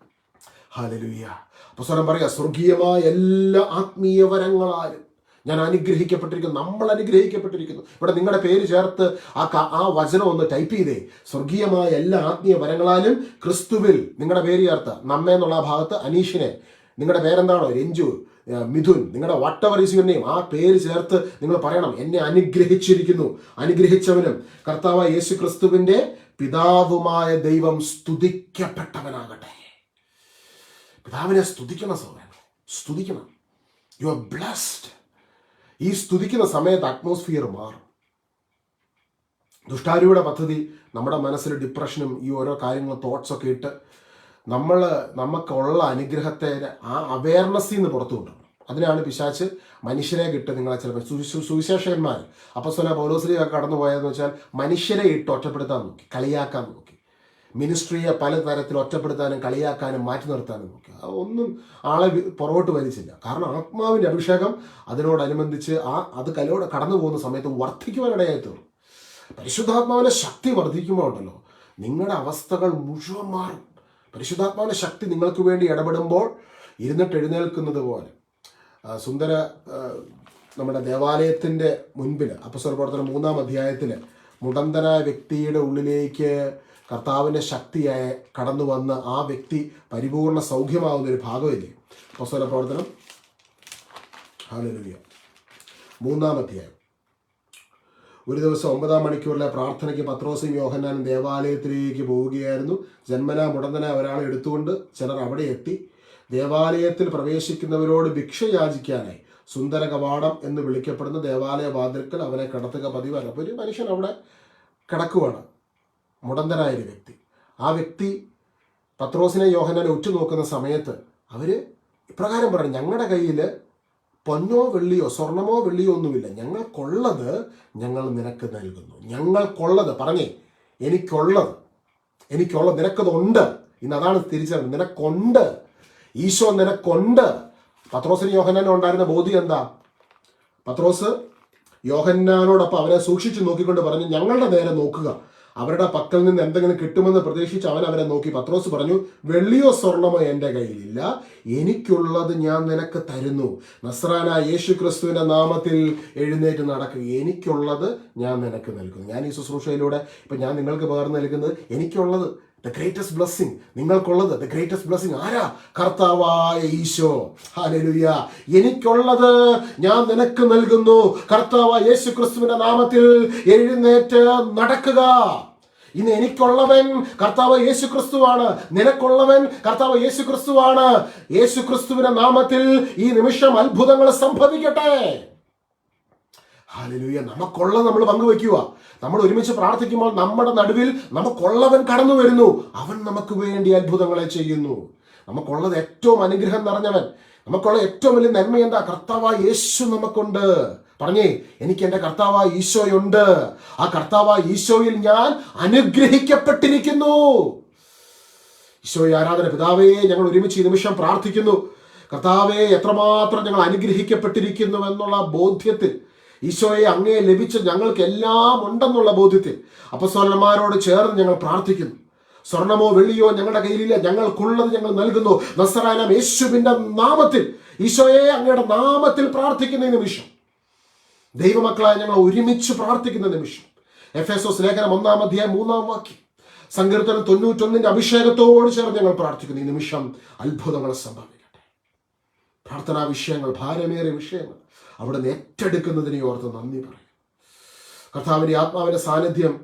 ഹല്ലേലൂയ. അപ്പോസ്തലൻ പറയാ, സ്വർഗീയമായ എല്ലാ ആത്മീയ വരങ്ങളാലും ഞാൻ അനുഗ്രഹിക്കപ്പെട്ടിരിക്കുന്നു. നമ്മൾ അനുഗ്രഹിക്കപ്പെട്ടിരിക്കുന്നു. ഇവിടെ നിങ്ങളുടെ പേര് ചേർത്ത് ആ വചനം ഒന്ന് ടൈപ്പ് ചെയ്തേ. സ്വർഗീയമായ എല്ലാ ആത്മീയ വരങ്ങളാലും ക്രിസ്തുവിൽ നിങ്ങളുടെ പേര് ചേർത്ത്, നമ്മെ എന്നുള്ള ഭാഗത്ത് അനീഷിനെ, നിങ്ങളുടെ പേരെന്താണോ രഞ്ജു, മിഥുൻ, നിങ്ങളുടെ what ever is your name, ആ പേര് ചേർത്ത് നിങ്ങൾ പറയണം, എന്നെ അനുഗ്രഹിച്ചിരിക്കുന്നു, അനുഗ്രഹിച്ചവനും കർത്താവായ യേശു ക്രിസ്തുവിന്റെ പിതാവുമായ ദൈവം സ്തുതിക്കപ്പെട്ടവനാകട്ടെ. പിതാവിനെ സ്തുതിക്കണം സഹോദരൻ, സ്തുതിക്കണം. You are blessed. ഈ സ്തുതിക്കുന്ന സമയത്ത് അറ്റ്മോസ്ഫിയർ മാറും. ദുഷ്ടാരൂഢ പദ്ധതി നമ്മുടെ മനസ്സിൽ ഡിപ്രഷനും ഈ ഓരോ കാര്യങ്ങളും തോട്ട്സൊക്കെ ഇട്ട് നമുക്കുള്ള അനുഗ്രഹത്തെ ആ അവയർനെസ്സിൽ നിന്ന് പുറത്തു കൊണ്ടുവരണം. അതിനാണ് പിശാച്ച് മനുഷ്യരെ കിട്ട് നിങ്ങളെ ചിലപ്പോൾ സുവിശേഷകന്മാർ അപ്പോസ്തലനായ പൗലോസ്ലീഹ കടന്നു പോയതെന്ന് വെച്ചാൽ മനുഷ്യരെ ഇട്ട് ഒറ്റപ്പെടുത്താൻ നോക്കി, കളിയാക്കാൻ നോക്കി. മിനിസ്ട്രിയെ പല തരത്തിൽ ഒറ്റപ്പെടുത്താനും കളിയാക്കാനും മാറ്റി നിർത്താനും നോക്കി. ഒന്നും ആളെ പുറകോട്ട് വലിച്ചില്ല. കാരണം ആത്മാവിൻ്റെ അഭിഷേകം അതിനോടനുബന്ധിച്ച് അത് കലയോടെ കടന്നു പോകുന്ന സമയത്ത് വർദ്ധിക്കുവാനിടയായി തീർന്നു. പരിശുദ്ധാത്മാവിൻ്റെ ശക്തി വർദ്ധിക്കുമ്പോൾ ഉണ്ടല്ലോ, നിങ്ങളുടെ അവസ്ഥകൾ മുഴുവൻ മാറും. പരിശുദ്ധാത്മാവിൻ്റെ ശക്തി നിങ്ങൾക്ക് വേണ്ടി ഇടപെടുമ്പോൾ ഇരുന്നിട്ട് എഴുന്നേൽക്കുന്നത് പോലെ സുന്ദര നമ്മുടെ ദേവാലയത്തിൻ്റെ മുൻപിൽ അപ്പോസ്തല പ്രവർത്തനം 3-ാം അധ്യായത്തിൽ മുടന്തനായ വ്യക്തിയുടെ ഉള്ളിലേക്ക് കർത്താവിൻ്റെ ശക്തിയായി കടന്നു വന്ന് ആ വ്യക്തി പരിപൂർണ സൗഖ്യമാവുന്ന ഒരു ഭാഗമില്ലേ അപ്പോസ്തല പ്രവർത്തനം ഹല്ലേലൂയ 3-ാം അധ്യായം. ഒരു ദിവസം 9-ാം മണിക്കൂറിലെ പ്രാർത്ഥനയ്ക്ക് പത്രോസും യോഹന്നാനും ദേവാലയത്തിലേക്ക് പോവുകയായിരുന്നു. ജന്മനാ മുടന്തനായ ഒരാളെ എടുത്തുകൊണ്ട് ചിലർ അവിടെ എത്തി. ദേവാലയത്തിൽ പ്രവേശിക്കുന്നവരോട് ഭിക്ഷ യാചിക്കാനായി സുന്ദര കവാടം എന്ന് വിളിക്കപ്പെടുന്ന ദേവാലയ വാതിൽക്കൽ അവനെ കിടത്തുക പതിവാണ്. അപ്പോൾ ഒരു മനുഷ്യൻ അവിടെ കിടക്കുവാണ്, മുടന്തനായൊരു വ്യക്തി. ആ വ്യക്തി പത്രോസിനെ യോഹന്നാനെ ഉറ്റുനോക്കുന്ന സമയത്ത് അവർ ഇപ്രകാരം പറഞ്ഞു, ഞങ്ങളുടെ കയ്യിൽ പൊന്നോ വെള്ളിയോ സ്വർണമോ വെള്ളിയോ ഒന്നുമില്ല, ഞങ്ങൾക്കുള്ളത് ഞങ്ങൾ നിനക്ക് നൽകുന്നു. ഞങ്ങൾക്കുള്ളത് പറഞ്ഞേ, എനിക്കുള്ളത് നിനക്കതുണ്ട്. ഇന്ന് അതാണ് തിരിച്ചറിഞ്ഞത്, നിനക്കുണ്ട്, ഈശോ നിനക്കുണ്ട്. പത്രോസിന് യോഹന്നാനും ഉണ്ടായിരുന്ന ബോധ്യം എന്താ? പത്രോസ് യോഹന്നാനോടൊപ്പം അവനെ സൂക്ഷിച്ചു നോക്കിക്കൊണ്ട് പറഞ്ഞു, ഞങ്ങളുടെ നേരെ നോക്കുക. അവരുടെ പക്കൽ നിന്ന് എന്തെങ്കിലും കിട്ടുമെന്ന് പ്രതീക്ഷിച്ച് അവരെ നോക്കി. പത്രോസ് പറഞ്ഞു, വെള്ളിയോ സ്വർണമോ എൻ്റെ കയ്യിലില്ല, എനിക്കുള്ളത് ഞാൻ നിനക്ക് തരുന്നു. നസ്രാനായ യേശു ക്രിസ്തുവിൻ്റെ നാമത്തിൽ എഴുന്നേറ്റ് നടക്കുക, എനിക്കുള്ളത് ഞാൻ നിനക്ക് നൽകുന്നു. ഞാൻ ഈ ശുശ്രൂഷയിലൂടെ ഇപ്പം ഞാൻ നിങ്ങൾക്ക് പകർന്നു നൽകുന്നത് എനിക്കുള്ളത്, ദ ഗ്രേറ്റസ്റ്റ് ബ്ലെസ്സിങ്. നിങ്ങൾക്കുള്ളത് ദ ഗ്രേറ്റസ്റ്റ് ബ്ലെസ്സിങ് ആരാ? കർത്താവായ ഈശോ. ഹല്ലേലൂയ. എനിക്കുള്ളത് ഞാൻ നിനക്ക് നൽകുന്നു. കർത്താവായ യേശു ക്രിസ്തുവിന്റെ നാമത്തിൽ എഴുന്നേറ്റ് നടക്കുക. ഇന്ന് എനിക്കുള്ളവൻ കർത്താവ് യേശു ക്രിസ്തുവാണ്. നിനക്കുള്ളവൻ കർത്താവ് യേശു ക്രിസ്തുവാണ്. യേശു ക്രിസ്തുവിന്റെ നാമത്തിൽ ഈ നിമിഷം അത്ഭുതങ്ങൾ സംഭവിക്കട്ടെ. ഹല്ലേലൂയ. നമുക്കുള്ളത് നമ്മൾ പങ്കുവെക്കുക. നമ്മൾ ഒരുമിച്ച് പ്രാർത്ഥിക്കുമ്പോൾ നമ്മുടെ നടുവിൽ നമുക്കുള്ളവൻ കടന്നു വരുന്നു. അവൻ നമുക്ക് വേണ്ടി അത്ഭുതങ്ങളെ ചെയ്യുന്നു. നമുക്കുള്ളത് ഏറ്റവും അനുഗ്രഹം നിറഞ്ഞവൻ. നമുക്കുള്ള ഏറ്റവും വലിയ നന്മ എന്താ? കർത്താവായ യേശു നമുക്കുണ്ട്. പറഞ്ഞേ, എനിക്ക് എൻ്റെ കർത്താവായ ഈശോയുണ്ട്. ആ കർത്താവായ ഈശോയിൽ ഞാൻ അനുഗ്രഹിക്കപ്പെട്ടിരിക്കുന്നു. ഈശോയെ ആരാധന. പിതാവേ, ഞങ്ങൾ ഒരുമിച്ച് ഈ നിമിഷം പ്രാർത്ഥിക്കുന്നു. കർത്താവേ, എത്രമാത്രം ഞങ്ങൾ അനുഗ്രഹിക്കപ്പെട്ടിരിക്കുന്നു എന്നുള്ള ബോധ്യത്തിൽ, ഈശോയെ അങ്ങേ ലഭിച്ച ഞങ്ങൾക്ക് എല്ലാം ഉണ്ടെന്നുള്ള ബോധ്യത്തിൽ അപ്പോസ്തലന്മാരോട് ചേർന്ന് ഞങ്ങൾ പ്രാർത്ഥിക്കുന്നു. സ്വർണമോ വെള്ളിയോ ഞങ്ങളുടെ കയ്യിലില്ല, ഞങ്ങൾക്കുള്ളത് ഞങ്ങൾ നൽകുന്നു. നസറായ യേശുവിന്റെ നാമത്തിൽ, ഈശോയെ അങ്ങയുടെ നാമത്തിൽ പ്രാർത്ഥിക്കുന്ന നിമിഷം, ദൈവമക്കളായ ഞങ്ങൾ ഒരുമിച്ച് പ്രാർത്ഥിക്കുന്ന നിമിഷം, എഫെസോസ് ലേഖനം 1-ാം അധ്യായം 3-ാം വാക്യം, സങ്കീർത്തനം 91-ന്റെ അഭിഷേകത്തോട് ചേർന്ന് ഞങ്ങൾ പ്രാർത്ഥിക്കുന്നു. ഈ നിമിഷം അത്ഭുതങ്ങൾ സംഭവിക്കട്ടെ. പ്രാർത്ഥനാ വിഷയങ്ങൾ, ഭാരമേറിയ വിഷയങ്ങൾ അവിടുന്ന് ഏറ്റെടുക്കുന്നതിനെ ഓർത്ത് നന്ദി പറയും. കർത്താവിൻ്റെ ആത്മാവിൻ്റെ സാന്നിധ്യം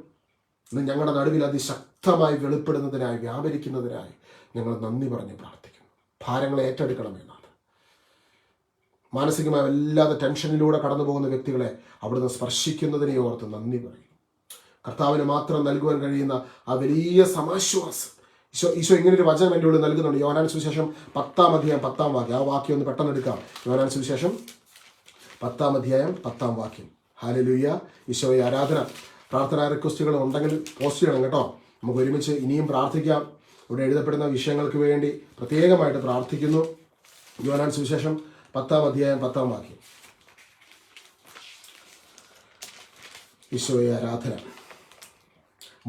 ഇന്ന് ഞങ്ങളുടെ നടുവിൽ അതിശക്തമായി വെളിപ്പെടുന്നതിനായി, വ്യാപരിക്കുന്നതിനായി ഞങ്ങൾ നന്ദി പറഞ്ഞ് പ്രാർത്ഥിക്കുന്നു. ഭാരങ്ങളെ ഏറ്റെടുക്കണമെന്നാണ്. മാനസികമായി വല്ലാതെ ടെൻഷനിലൂടെ കടന്നു പോകുന്ന വ്യക്തികളെ അവിടുന്ന് സ്പർശിക്കുന്നതിനെ ഓർത്ത് നന്ദി പറയും. കർത്താവിന് മാത്രം നൽകുവാൻ കഴിയുന്ന ആ വലിയ സമാശ്വാസം ഈശോ ഇങ്ങനൊരു വചനം എൻ്റെ ഉള്ളിൽ നൽകുന്നുണ്ട്. യോഹന്നാൻ സുവിശേഷം 10-ാം അധ്യായം 10-ാം വാക്യം. ആ വാക്യം ഒന്ന് പെട്ടെന്ന് എടുക്കാം. യോഹന്നാൻ സുവിശേഷം 10-ാം അധ്യായം 10-ാം വാക്യം. ഹല്ലേലൂയ. ഈശോയെ ആരാധന. പ്രാർത്ഥനാ റിക്വസ്റ്റുകൾ ഉണ്ടെങ്കിൽ പോസ്റ്റ് ചെയ്യണം കേട്ടോ. നമുക്ക് ഒരുമിച്ച് ഇനിയും പ്രാർത്ഥിക്കാം. ഇവിടെ എഴുതപ്പെടുന്ന വിഷയങ്ങൾക്ക് വേണ്ടി പ്രത്യേകമായിട്ട് പ്രാർത്ഥിക്കുന്നു. യോഹന്നാൻ സുവിശേഷം 10-ാം അധ്യായം 10-ാം വാക്യം. ഈശോയെ ആരാധന.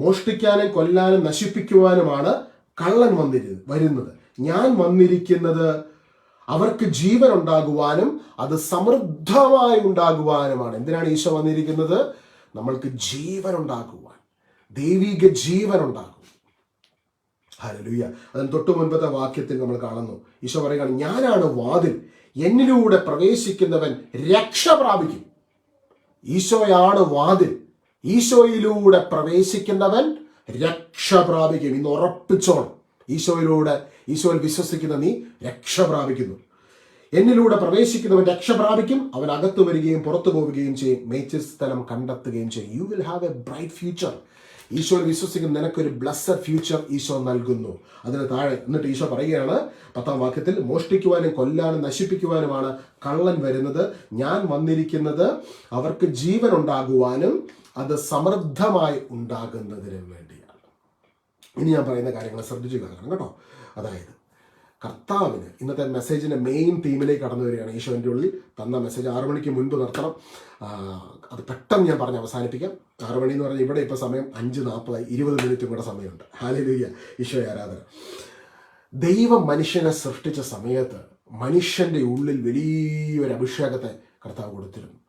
മോഷ്ടിക്കാനും കൊല്ലാനും നശിപ്പിക്കുവാനുമാണ് കള്ളൻ വരുന്നത്. ഞാൻ വന്നിരിക്കുന്നത് അവർക്ക് ജീവൻ ഉണ്ടാകുവാനും അത് സമൃദ്ധമായി ഉണ്ടാകുവാനുമാണ്. എന്തിനാണ് ഈശോ വന്നിരിക്കുന്നത്? നമ്മൾക്ക് ജീവൻ ഉണ്ടാകുവാൻ, ദൈവിക ജീവൻ ഉണ്ടാകും. ഹല്ലേലൂയ. അതിന് തൊട്ട് മുൻപത്തെ വാക്യത്തിൽ നമ്മൾ കാണുന്നു, ഈശോ പറയുകയാണ്, ഞാനാണ് വാതിൽ, എന്നിലൂടെ പ്രവേശിക്കുന്നവൻ രക്ഷ പ്രാപിക്കും. ഈശോയാണ് വാതിൽ. ഈശോയിലൂടെ പ്രവേശിക്കുന്നവൻ രക്ഷ പ്രാപിക്കും. ഇന്ന് ഉറപ്പിച്ചോണം, ഈശോയിൽ വിശ്വസിക്കുന്ന നീ രക്ഷ പ്രാപിക്കുന്നു. എന്നിലൂടെ പ്രവേശിക്കുന്നവൻ രക്ഷ പ്രാപിക്കും. അവൻ അകത്തു വരികയും പുറത്തു പോവുകയും ചെയ്യും, മേച്ചിൽസ്ഥലം കണ്ടെത്തുകയും ചെയ്യും. You will have A bright future. ഈശോയിൽ വിശ്വസിക്കുന്ന നിനക്കൊരു ബ്ലസ്സഡ് ഫ്യൂച്ചർ ഈശോ നൽകുന്നു. അതിന് താഴെ എന്നിട്ട് ഈശോ പറയുകയാണ് 10-ാം വാക്യത്തിൽ, മോഷ്ടിക്കുവാനും കൊല്ലാനും നശിപ്പിക്കുവാനുമാണ് കള്ളൻ വരുന്നത്. ഞാൻ വന്നിരിക്കുന്നത് അവർക്ക് ജീവൻ ഉണ്ടാകുവാനും അത് സമൃദ്ധമായി ഉണ്ടാകുന്നതിനും വേണ്ടിയാണ്. ഇനി ഞാൻ പറയുന്ന കാര്യങ്ങൾ ശ്രദ്ധിച്ചു കേൾക്കണം കേട്ടോ. അതായത് കർത്താവിന് ഇന്നത്തെ മെസ്സേജിൻ്റെ മെയിൻ തീമിലേക്ക് കടന്നു വരികയാണ്. ഈശോൻ്റെ ഉള്ളിൽ തന്ന മെസ്സേജ് 6 മണിക്ക് മുൻപ് നിർത്തണം. അത് പെട്ടെന്ന് ഞാൻ പറഞ്ഞ് അവസാനിപ്പിക്കാം. 6 മണി എന്ന് പറഞ്ഞാൽ ഇവിടെ ഇപ്പോൾ സമയം 5:40, 20 മിനിറ്റും കൂടെ സമയമുണ്ട്. ഹല്ലേലൂയ, ഈശോ ആരാധന. ദൈവം മനുഷ്യനെ സൃഷ്ടിച്ച സമയത്ത് മനുഷ്യൻ്റെ ഉള്ളിൽ വലിയൊരു അഭിഷേകത്തെ കർത്താവ് കൊടുത്തിരുന്നു.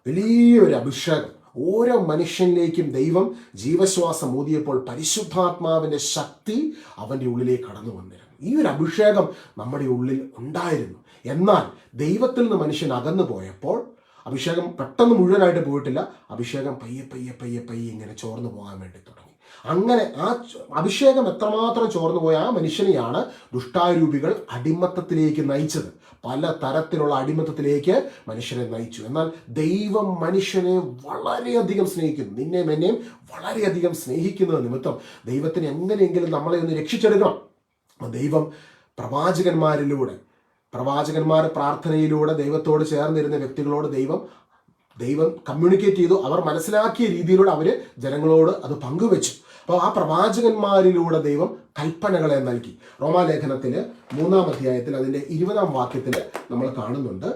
വലിയൊരു അഭിഷേകം. ഓരോ മനുഷ്യനിലേക്കും ദൈവം ജീവശ്വാസം ഊതിയപ്പോൾ പരിശുദ്ധാത്മാവിൻ്റെ ശക്തി അവൻ്റെ ഉള്ളിലേക്ക് കടന്നു വന്നിരുന്നു. ഈ ഒരു അഭിഷേകം നമ്മുടെ ഉള്ളിൽ ഉണ്ടായിരുന്നു. എന്നാൽ ദൈവത്തിൽ നിന്ന് മനുഷ്യൻ അകന്നു പോയപ്പോൾ അഭിഷേകം പെട്ടെന്ന് മുഴുവനായിട്ട് പോയിട്ടില്ല. അഭിഷേകം പയ്യെ പയ്യെ പയ്യെ പയ്യെ ഇങ്ങനെ ചോർന്നു പോകാൻ വേണ്ടി തുടങ്ങി. അങ്ങനെ ആ അഭിഷേകം എത്രമാത്രം ചോർന്നു പോയ ആ മനുഷ്യനെയാണ് ദുഷ്ടാരൂപികൾ അടിമത്തത്തിലേക്ക് നയിച്ചത്. പല തരത്തിലുള്ള അടിമത്തത്തിലേക്ക് മനുഷ്യനെ നയിച്ചു. എന്നാൽ ദൈവം മനുഷ്യനെ വളരെയധികം സ്നേഹിക്കുന്നു. നിന്നെയും എന്നെയും വളരെയധികം സ്നേഹിക്കുന്നത് നിമിത്തം ദൈവത്തിന് എങ്ങനെയെങ്കിലും നമ്മളെ ഒന്ന് രക്ഷിച്ചെടുക്കണം. ദൈവം പ്രവാചകന്മാർ പ്രാർത്ഥനയിലൂടെ ദൈവത്തോട് ചേർന്നിരുന്ന വ്യക്തികളോട് ദൈവം കമ്മ്യൂണിക്കേറ്റ് ചെയ്തു. അവർ മനസ്സിലാക്കിയ രീതിയിലൂടെ അവർ ജനങ്ങളോട് അത് പങ്കുവെച്ചു. അപ്പോൾ ആ പ്രവാചകന്മാരിലൂടെ ദൈവം കൽപ്പനകളെ നൽകി. റോമാലേഖനത്തിൽ 3-ാം അധ്യായത്തിൽ അതിൻ്റെ 20-ാം വാക്യത്തിൽ നമ്മൾ കാണുന്നുണ്ട്,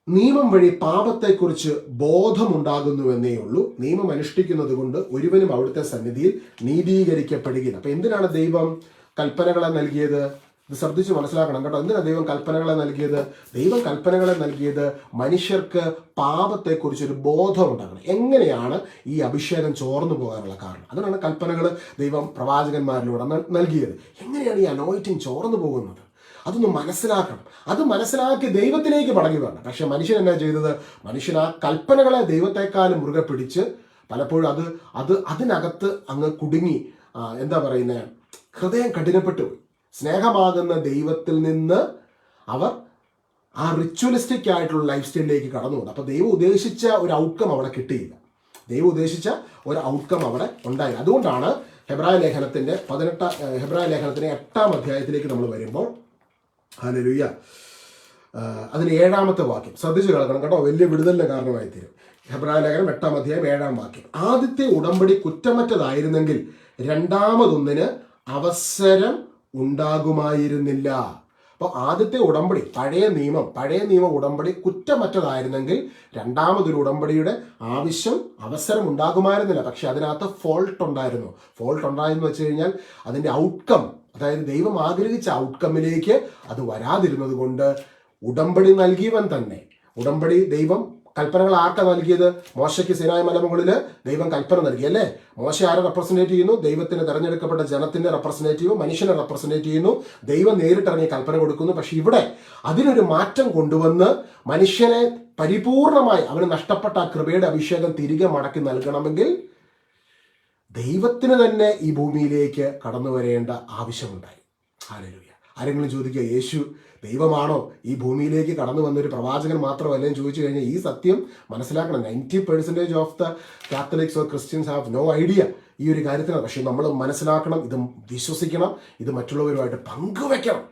നിയമം വഴി പാപത്തെക്കുറിച്ച് ബോധമുണ്ടാകുന്നുവെന്നേ ഉള്ളൂ. നിയമം അനുഷ്ഠിക്കുന്നത് കൊണ്ട് ഒരുവനും അവിടുത്തെ സന്നിധിയിൽ നീതീകരിക്കപ്പെടുകയില്ല. അപ്പം എന്തിനാണ് ദൈവം കൽപ്പനകളെ നൽകിയത്? ഇത് ശ്രദ്ധിച്ച് മനസ്സിലാക്കണം കേട്ടോ. എന്തിനാണ് ദൈവം കൽപ്പനകളെ നൽകിയത്? ദൈവം കൽപ്പനകളെ നൽകിയത് മനുഷ്യർക്ക് പാപത്തെക്കുറിച്ചൊരു ബോധം ഉണ്ടാകണം. എങ്ങനെയാണ് ഈ അഭിഷേകം ചോർന്നു പോകാനുള്ള കാരണം? അതിനാണ് കൽപ്പനകൾ ദൈവം പ്രവാചകന്മാരിലൂടെ നൽകിയത്. എങ്ങനെയാണ് ഈ അനോയിറ്റിങ് ചോർന്നു പോകുന്നത്? അതൊന്ന് മനസ്സിലാക്കണം. അത് മനസ്സിലാക്കി ദൈവത്തിലേക്ക് മടങ്ങി വരണം. പക്ഷെ മനുഷ്യൻ എന്നാ ചെയ്തത്? മനുഷ്യൻ ആ കൽപ്പനകളെ ദൈവത്തെക്കാളും മുറുകെ പിടിച്ച് പലപ്പോഴും അതിനകത്ത് അങ്ങ് കുടുങ്ങി, എന്താ പറയുന്നത്, ഹൃദയം കഠിനപ്പെട്ടു പോയി. സ്നേഹമാകുന്ന ദൈവത്തിൽ നിന്ന് അവർ ആ റിച്വലിസ്റ്റിക് ആയിട്ടുള്ള ലൈഫ് സ്റ്റൈലിലേക്ക് കടന്നു വന്നു. അപ്പോൾ ദൈവം ഉദ്ദേശിച്ച ഒരു ഔട്ട്കം അവിടെ കിട്ടിയില്ല. ദൈവം ഉദ്ദേശിച്ച ഒരു ഔട്ട്കം അവിടെ ഉണ്ടായില്ല. അതുകൊണ്ടാണ് ഹെബ്രായ ലേഖനത്തിൻ്റെ 8-ാം അധ്യായത്തിലേക്ക് നമ്മൾ വരുമ്പോൾ, ഹല്ലേലൂയ, അതിന് 7-ാമത്തെ വാക്യം ശ്രദ്ധിച്ചു കേൾക്കണം കേട്ടോ. വലിയ വിടുതലിന് കാരണമായി തീരും. ഹെബ്രായ ലേഖനം 8-ാം അധ്യായം 7-ാം വാക്യം. ആദ്യത്തെ ഉടമ്പടി കുറ്റമറ്റതായിരുന്നെങ്കിൽ രണ്ടാമതൊന്നിന് അവസരം ഉണ്ടാകുമായിരുന്നില്ല. അപ്പോൾ ആദ്യത്തെ ഉടമ്പടി, പഴയ നിയമ ഉടമ്പടി കുറ്റമറ്റതായിരുന്നെങ്കിൽ രണ്ടാമതൊരു ഉടമ്പടിയുടെ അവസരം ഉണ്ടാകുമായിരുന്നില്ല. പക്ഷെ അതിനകത്ത് ഫോൾട്ട് ഉണ്ടായിരുന്നു. വെച്ച് കഴിഞ്ഞാൽ അതിൻ്റെ ഔട്ട്കം, അതായത് ദൈവം ആഗ്രഹിച്ച ഔട്ട്കമ്മിലേക്ക് അത് വരാതിരുന്നത് കൊണ്ട് ഉടമ്പടി നൽകിയവൻ തന്നെ, ദൈവം കൽപ്പനകൾ ആർക്കാ നൽകിയത്? മോശയ്ക്ക് സിനായ് മലമുകളിൽ ദൈവം കൽപ്പന നൽകി, അല്ലേ? മോശ ആരെ റെപ്രസെൻറ്റേറ്റ് ചെയ്യുന്നു? ദൈവത്തിന് തെരഞ്ഞെടുക്കപ്പെട്ട ജനത്തിന്റെ റെപ്രസെൻറ്റേറ്റീവ്, മനുഷ്യനെ റെപ്രസെൻറ്റേറ്റ് ചെയ്യുന്നു. ദൈവം നേരിട്ടിറങ്ങി കൽപ്പന കൊടുക്കുന്നു. പക്ഷെ ഇവിടെ അതിനൊരു മാറ്റം കൊണ്ടുവന്ന് മനുഷ്യനെ പരിപൂർണമായി അവന് നഷ്ടപ്പെട്ട ആ കൃപയുടെ അഭിഷേകം തിരികെ മടക്കി നൽകണമെങ്കിൽ ദൈവത്തിന് തന്നെ ഈ ഭൂമിയിലേക്ക് കടന്നു വരേണ്ട ആവശ്യമുണ്ടായി. ഹല്ലേലൂയ. ആരെങ്കിലും ചോദിക്കുക, യേശു ദൈവമാണോ? ഈ ഭൂമിയിലേക്ക് കടന്നു വന്നൊരു പ്രവാചകൻ മാത്രമല്ല എന്ന് ചോദിച്ചു കഴിഞ്ഞാൽ ഈ സത്യം മനസ്സിലാക്കണം. 90% of the Catholics or Christians have no idea ഈ ഒരു കാര്യത്തിനാണ്. പക്ഷെ നമ്മൾ മനസ്സിലാക്കണം, ഇത് വിശ്വസിക്കണം, ഇത് മറ്റുള്ളവരുമായിട്ട് പങ്കുവെക്കണം.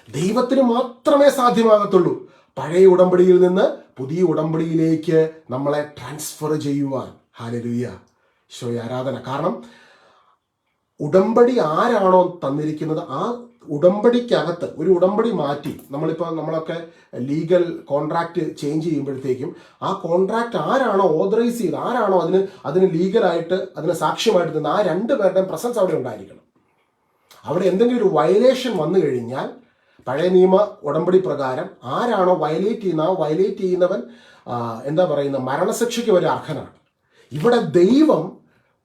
ദൈവത്തിന് മാത്രമേ സാധ്യമാകത്തുള്ളൂ പഴയ ഉടമ്പടിയിൽ നിന്ന് പുതിയ ഉടമ്പടിയിലേക്ക് നമ്മളെ ട്രാൻസ്ഫർ ചെയ്യുവാൻ. ഹല്ലേലൂയ, ഈശോയെ ആരാധന. കാരണം ഉടമ്പടി ആരാണോ തന്നിരിക്കുന്നത് ആ ഉടമ്പടിക്കകത്ത് ഒരു ഉടമ്പടി മാറ്റി നമ്മളൊക്കെ ലീഗൽ കോൺട്രാക്റ്റ് ചേഞ്ച് ചെയ്യുമ്പോഴത്തേക്കും ആ കോൺട്രാക്റ്റ് ആരാണോ ഓതറൈസ് ചെയ്ത്, ആരാണോ അതിന് ലീഗലായിട്ട് അതിന് സാക്ഷ്യമായിട്ട് നിന്ന് ആ 2 പേരുടെയും പ്രസൻസ് അവിടെ ഉണ്ടായിരിക്കണം. അവിടെ എന്തെങ്കിലും ഒരു വയലേഷൻ വന്നു കഴിഞ്ഞാൽ പഴയ നിയമ ഉടമ്പടി പ്രകാരം ആരാണോ വയലേറ്റ് ചെയ്യുന്നവൻ എന്താ പറയുന്ന മരണശിക്ഷയ്ക്ക് വരെ അർഹനാണ്. ഇവിടെ ദൈവം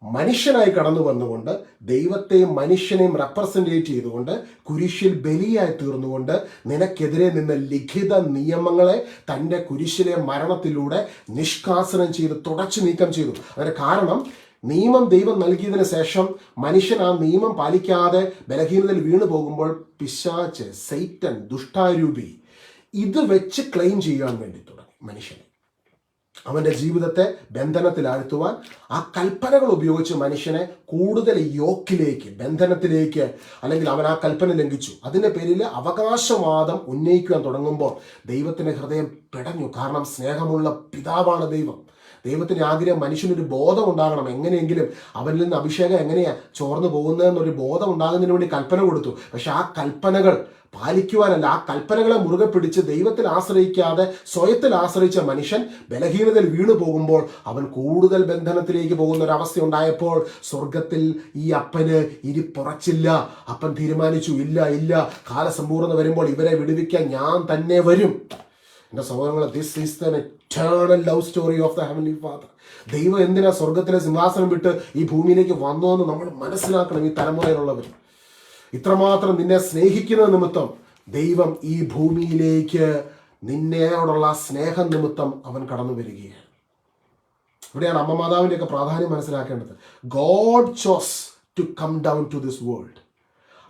മനുഷ്യനായി കടന്നു വന്നുകൊണ്ട് ദൈവത്തെയും മനുഷ്യനെയും റെപ്രസെൻറ്റേറ്റ് ചെയ്തുകൊണ്ട് കുരിശിൽ ബലിയായി തീർന്നുകൊണ്ട് നിനക്കെതിരെ നിന്ന ലിഖിത നിയമങ്ങളെ തൻ്റെ കുരിശിലെ മരണത്തിലൂടെ നിഷ്കാസനം ചെയ്ത് തുടച്ചു നീക്കം ചെയ്തു. അതിന് കാരണം നിയമം ദൈവം നൽകിയതിന് ശേഷം മനുഷ്യൻ ആ നിയമം പാലിക്കാതെ ബലഹീനതയിൽ വീണു പോകുമ്പോൾ പിശാച്, സൈറ്റൻ, ദുഷ്ടാരൂപി ഇത് വെച്ച് ക്ലെയിം ചെയ്യാൻ വേണ്ടി തുടങ്ങി മനുഷ്യനെ. അവൻ്റെ ജീവിതത്തെ ബന്ധനത്തിലാഴ്ത്തുവാൻ ആ കൽപ്പനകൾ ഉപയോഗിച്ച് മനുഷ്യനെ കൂടുതൽ യോക്കിലേക്ക്, ബന്ധനത്തിലേക്ക്, അല്ലെങ്കിൽ അവൻ ആ കൽപ്പന ലംഘിച്ചു. അതിൻ്റെ പേരിൽ അവകാശവാദം ഉന്നയിക്കുവാൻ തുടങ്ങുമ്പോൾ ദൈവത്തിൻ്റെ ഹൃദയം പിടഞ്ഞു. കാരണം സ്നേഹമുള്ള പിതാവാണ് ദൈവം. ദൈവത്തിൻ്റെ ആഗ്രഹം മനുഷ്യനൊരു ബോധം ഉണ്ടാകണം, എങ്ങനെയെങ്കിലും അവനിൽ നിന്ന് അഭിഷേകം എങ്ങനെയാണ് ചോർന്നു പോകുന്നതെന്നൊരു ബോധം ഉണ്ടാകുന്നതിന് വേണ്ടി കൽപ്പന കൊടുത്തു. പക്ഷെ ആ കൽപ്പനകൾ പാലിക്കുവാനല്ല, ആ കൽപ്പനകളെ മുറുകെ പിടിച്ച് ദൈവത്തിൽ ആശ്രയിക്കാതെ സ്വയത്തിൽ ആശ്രയിച്ച മനുഷ്യൻ ബലഹീനതയിൽ വീണു പോകുമ്പോൾ അവൻ കൂടുതൽ ബന്ധനത്തിലേക്ക് പോകുന്ന ഒരവസ്ഥ ഉണ്ടായപ്പോൾ സ്വർഗത്തിൽ ഈ അപ്പന് ഇരിപ്പുറച്ചില്ല. അപ്പൻ തീരുമാനിച്ചു, ഇല്ല, കാലസമ്പൂർണ്ണത വരുമ്പോൾ ഇവരെ വിടുവിക്കാൻ ഞാൻ തന്നെ വരും. എൻ്റെ സഹോദരങ്ങളെ, this is the eternal love story of the heavenly father. ദൈവം എന്തിനാ സ്വർഗത്തിലെ സിംഹാസനം വിട്ട് ഈ ഭൂമിയിലേക്ക് വന്നതെന്ന് നമ്മൾ മനസ്സിലാക്കണം. ഈ തലമുറയിലുള്ളവർ ഇത്രമാത്രം നിന്നെ സ്നേഹിക്കുന്ന നിമിത്തം ദൈവം ഈ ഭൂമിയിലേക്ക് നിന്നോടുള്ള സ്നേഹം നിമിത്തം അവൻ കടന്നു വരികയാണ്. ഇവിടെയാണ് അമ്മ മാതാവിൻ്റെ ഒക്കെ പ്രാധാന്യം മനസ്സിലാക്കേണ്ടത്. God chose to come down to this world.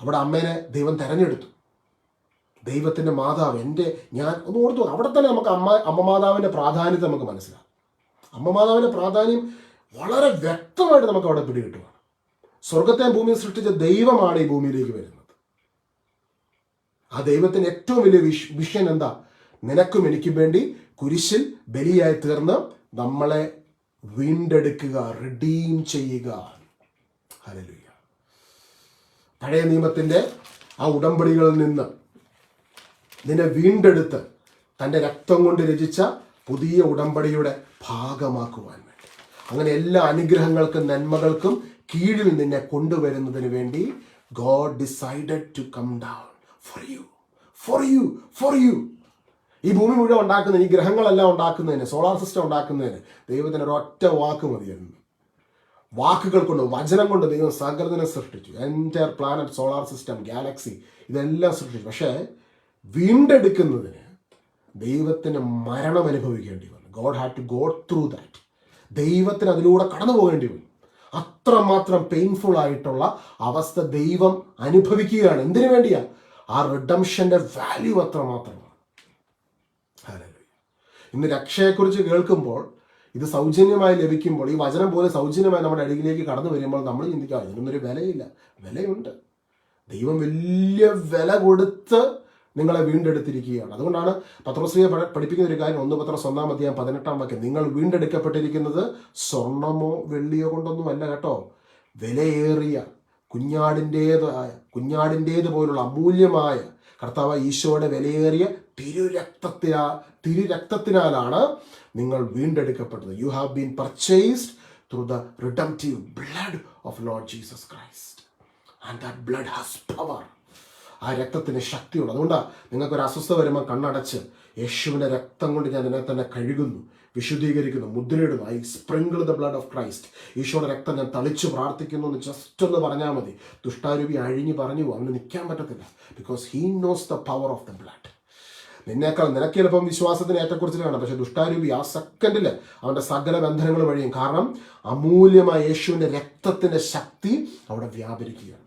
അവിടെ അമ്മേനെ ദൈവം തെരഞ്ഞെടുത്തു. ദൈവത്തിൻ്റെ മാതാവ്, ഞാൻ ഒന്ന് ഓർത്തു. അവിടെ തന്നെ നമുക്ക് അമ്മ മാതാവിൻ്റെ പ്രാധാന്യത്തെ നമുക്ക് മനസ്സിലാവും. അമ്മ മാതാവിൻ്റെ പ്രാധാന്യം വളരെ വ്യക്തമായിട്ട് നമുക്ക് അവിടെ പിടികിട്ടുക. സ്വർഗത്തെ ഭൂമിയെ സൃഷ്ടിച്ച ദൈവമാണ് ഈ ഭൂമിയിലേക്ക് വരുന്നത്. ആ ദൈവത്തിന് ഏറ്റവും വലിയ വിഷൻ എന്താ? നിനക്കും എനിക്കും വേണ്ടി കുരിശിൽ ബലിയായി തീർന്ന് നമ്മളെ വീണ്ടെടുക്കുക, റിഡീം ചെയ്യുക. ഹല്ലേലൂയ. പഴയ നിയമത്തിൻ്റെ ആ ഉടമ്പടികളിൽ നിന്ന് നിന്നെ വീണ്ടെടുത്ത് തൻ്റെ രക്തം കൊണ്ട് രചിച്ച പുതിയ ഉടമ്പടിയുടെ ഭാഗമാക്കുവാൻ വേണ്ടി, അങ്ങനെ എല്ലാ അനുഗ്രഹങ്ങൾക്കും നന്മകൾക്കും കീഴിൽ നിന്നെ കൊണ്ടുവരുന്നതിന് വേണ്ടി God decided to come down for you. ഈ ഭൂമി മുഴുവൻ ഉണ്ടാക്കുന്നതിന്, ഈ ഗ്രഹങ്ങളെല്ലാം ഉണ്ടാക്കുന്നതിന്, സോളാർ സിസ്റ്റം ഉണ്ടാക്കുന്നതിന് ദൈവത്തിന് ഒരൊറ്റ വാക്ക് മതിയായിരുന്നു. വാക്കുകൾ കൊണ്ട്, വചനം കൊണ്ട് ദൈവം സകലതിനെ സൃഷ്ടിച്ചു. Entire planet, solar system, galaxy ഇതെല്ലാം സൃഷ്ടിച്ചു. പക്ഷേ വീണ്ടെടുക്കുന്നതിന് ദൈവത്തിന് മരണം അനുഭവിക്കേണ്ടി വന്നു. God had to go through that. ദൈവത്തിന് അതിലൂടെ കടന്നു പോകേണ്ടി വന്നു. അത്രമാത്രം പെയിൻഫുൾ ആയിട്ടുള്ള അവസ്ഥ ദൈവം അനുഭവിക്കുകയാണ്. എന്തിനു വേണ്ടിയാ? ആ റിഡംഷന്റെ വാല്യൂ അത്രമാത്രമാണ്. ഇന്ന് രക്ഷയെക്കുറിച്ച് കേൾക്കുമ്പോൾ, ഇത് സൗജന്യമായി ലഭിക്കുമ്പോൾ, ഈ വചനം പോലെ സൗജന്യമായി നമ്മുടെ അടിയിലേക്ക് കടന്നു വരുമ്പോൾ നമ്മൾ ചിന്തിക്കുക, ഇതിനൊന്നൊരു വിലയില്ല. വിലയുണ്ട്. ദൈവം വലിയ വില കൊടുത്ത് നിങ്ങളെ വീണ്ടെടുത്തിരിക്കുകയാണ്. അതുകൊണ്ടാണ് പത്രോസ്ലിഹ പഠിപ്പിക്കുന്ന ഒരു കാര്യം, 1 പത്രോസ് 1:18 നിങ്ങൾ വീണ്ടെടുക്കപ്പെട്ടിരിക്കുന്നത് സ്വർണമോ വെള്ളിയോ കൊണ്ടൊന്നും അല്ല കേട്ടോ, വിലയേറിയ കുഞ്ഞാടിൻ്റേത് പോലുള്ള അമൂല്യമായ കർത്താവ് ഈശോയുടെ വിലയേറിയ തിരുരക്തത്തിനാലാണ് നിങ്ങൾ വീണ്ടെടുക്കപ്പെട്ടത്. You have been purchased through the redemptive blood of Lord Jesus Christ and that blood has power. ആ രക്തത്തിന് ശക്തിയുണ്ട്. അതുകൊണ്ടാണ് നിങ്ങൾക്കൊരു അസ്വസ്ഥത വരുമ്പോൾ കണ്ണടച്ച് യേശുവിൻ്റെ രക്തം കൊണ്ട് ഞാൻ ഇതിനെ തന്നെ കഴുകുന്നു, വിശുദ്ധീകരിക്കുന്നു, മുദ്രയിടുന്നു. I sprinkle the blood of Christ. ഈശോയുടെ രക്തം ഞാൻ തളിച്ച് പ്രാർത്ഥിക്കുന്നു എന്ന് ജസ്റ്റ് ഒന്ന് പറഞ്ഞാൽ മതി. ദുഷ്ടാരൂപി അഴിഞ്ഞ് പറഞ്ഞു പോകും. അവന് നിൽക്കാൻ പറ്റത്തില്ല. Because he knows the power of the blood. നിനക്ക് ചിലപ്പം വിശ്വാസത്തിന് ഏറ്റക്കുറിച്ചിൽ കാണാം, പക്ഷെ ദുഷ്ടാരൂപി ആ സെക്കൻഡിൽ അവൻ്റെ സകല ബന്ധനങ്ങൾ വഴിയും. കാരണം അമൂല്യമായ യേശുവിൻ്റെ രക്തത്തിൻ്റെ ശക്തി അവിടെ വ്യാപരിക്കുകയാണ്.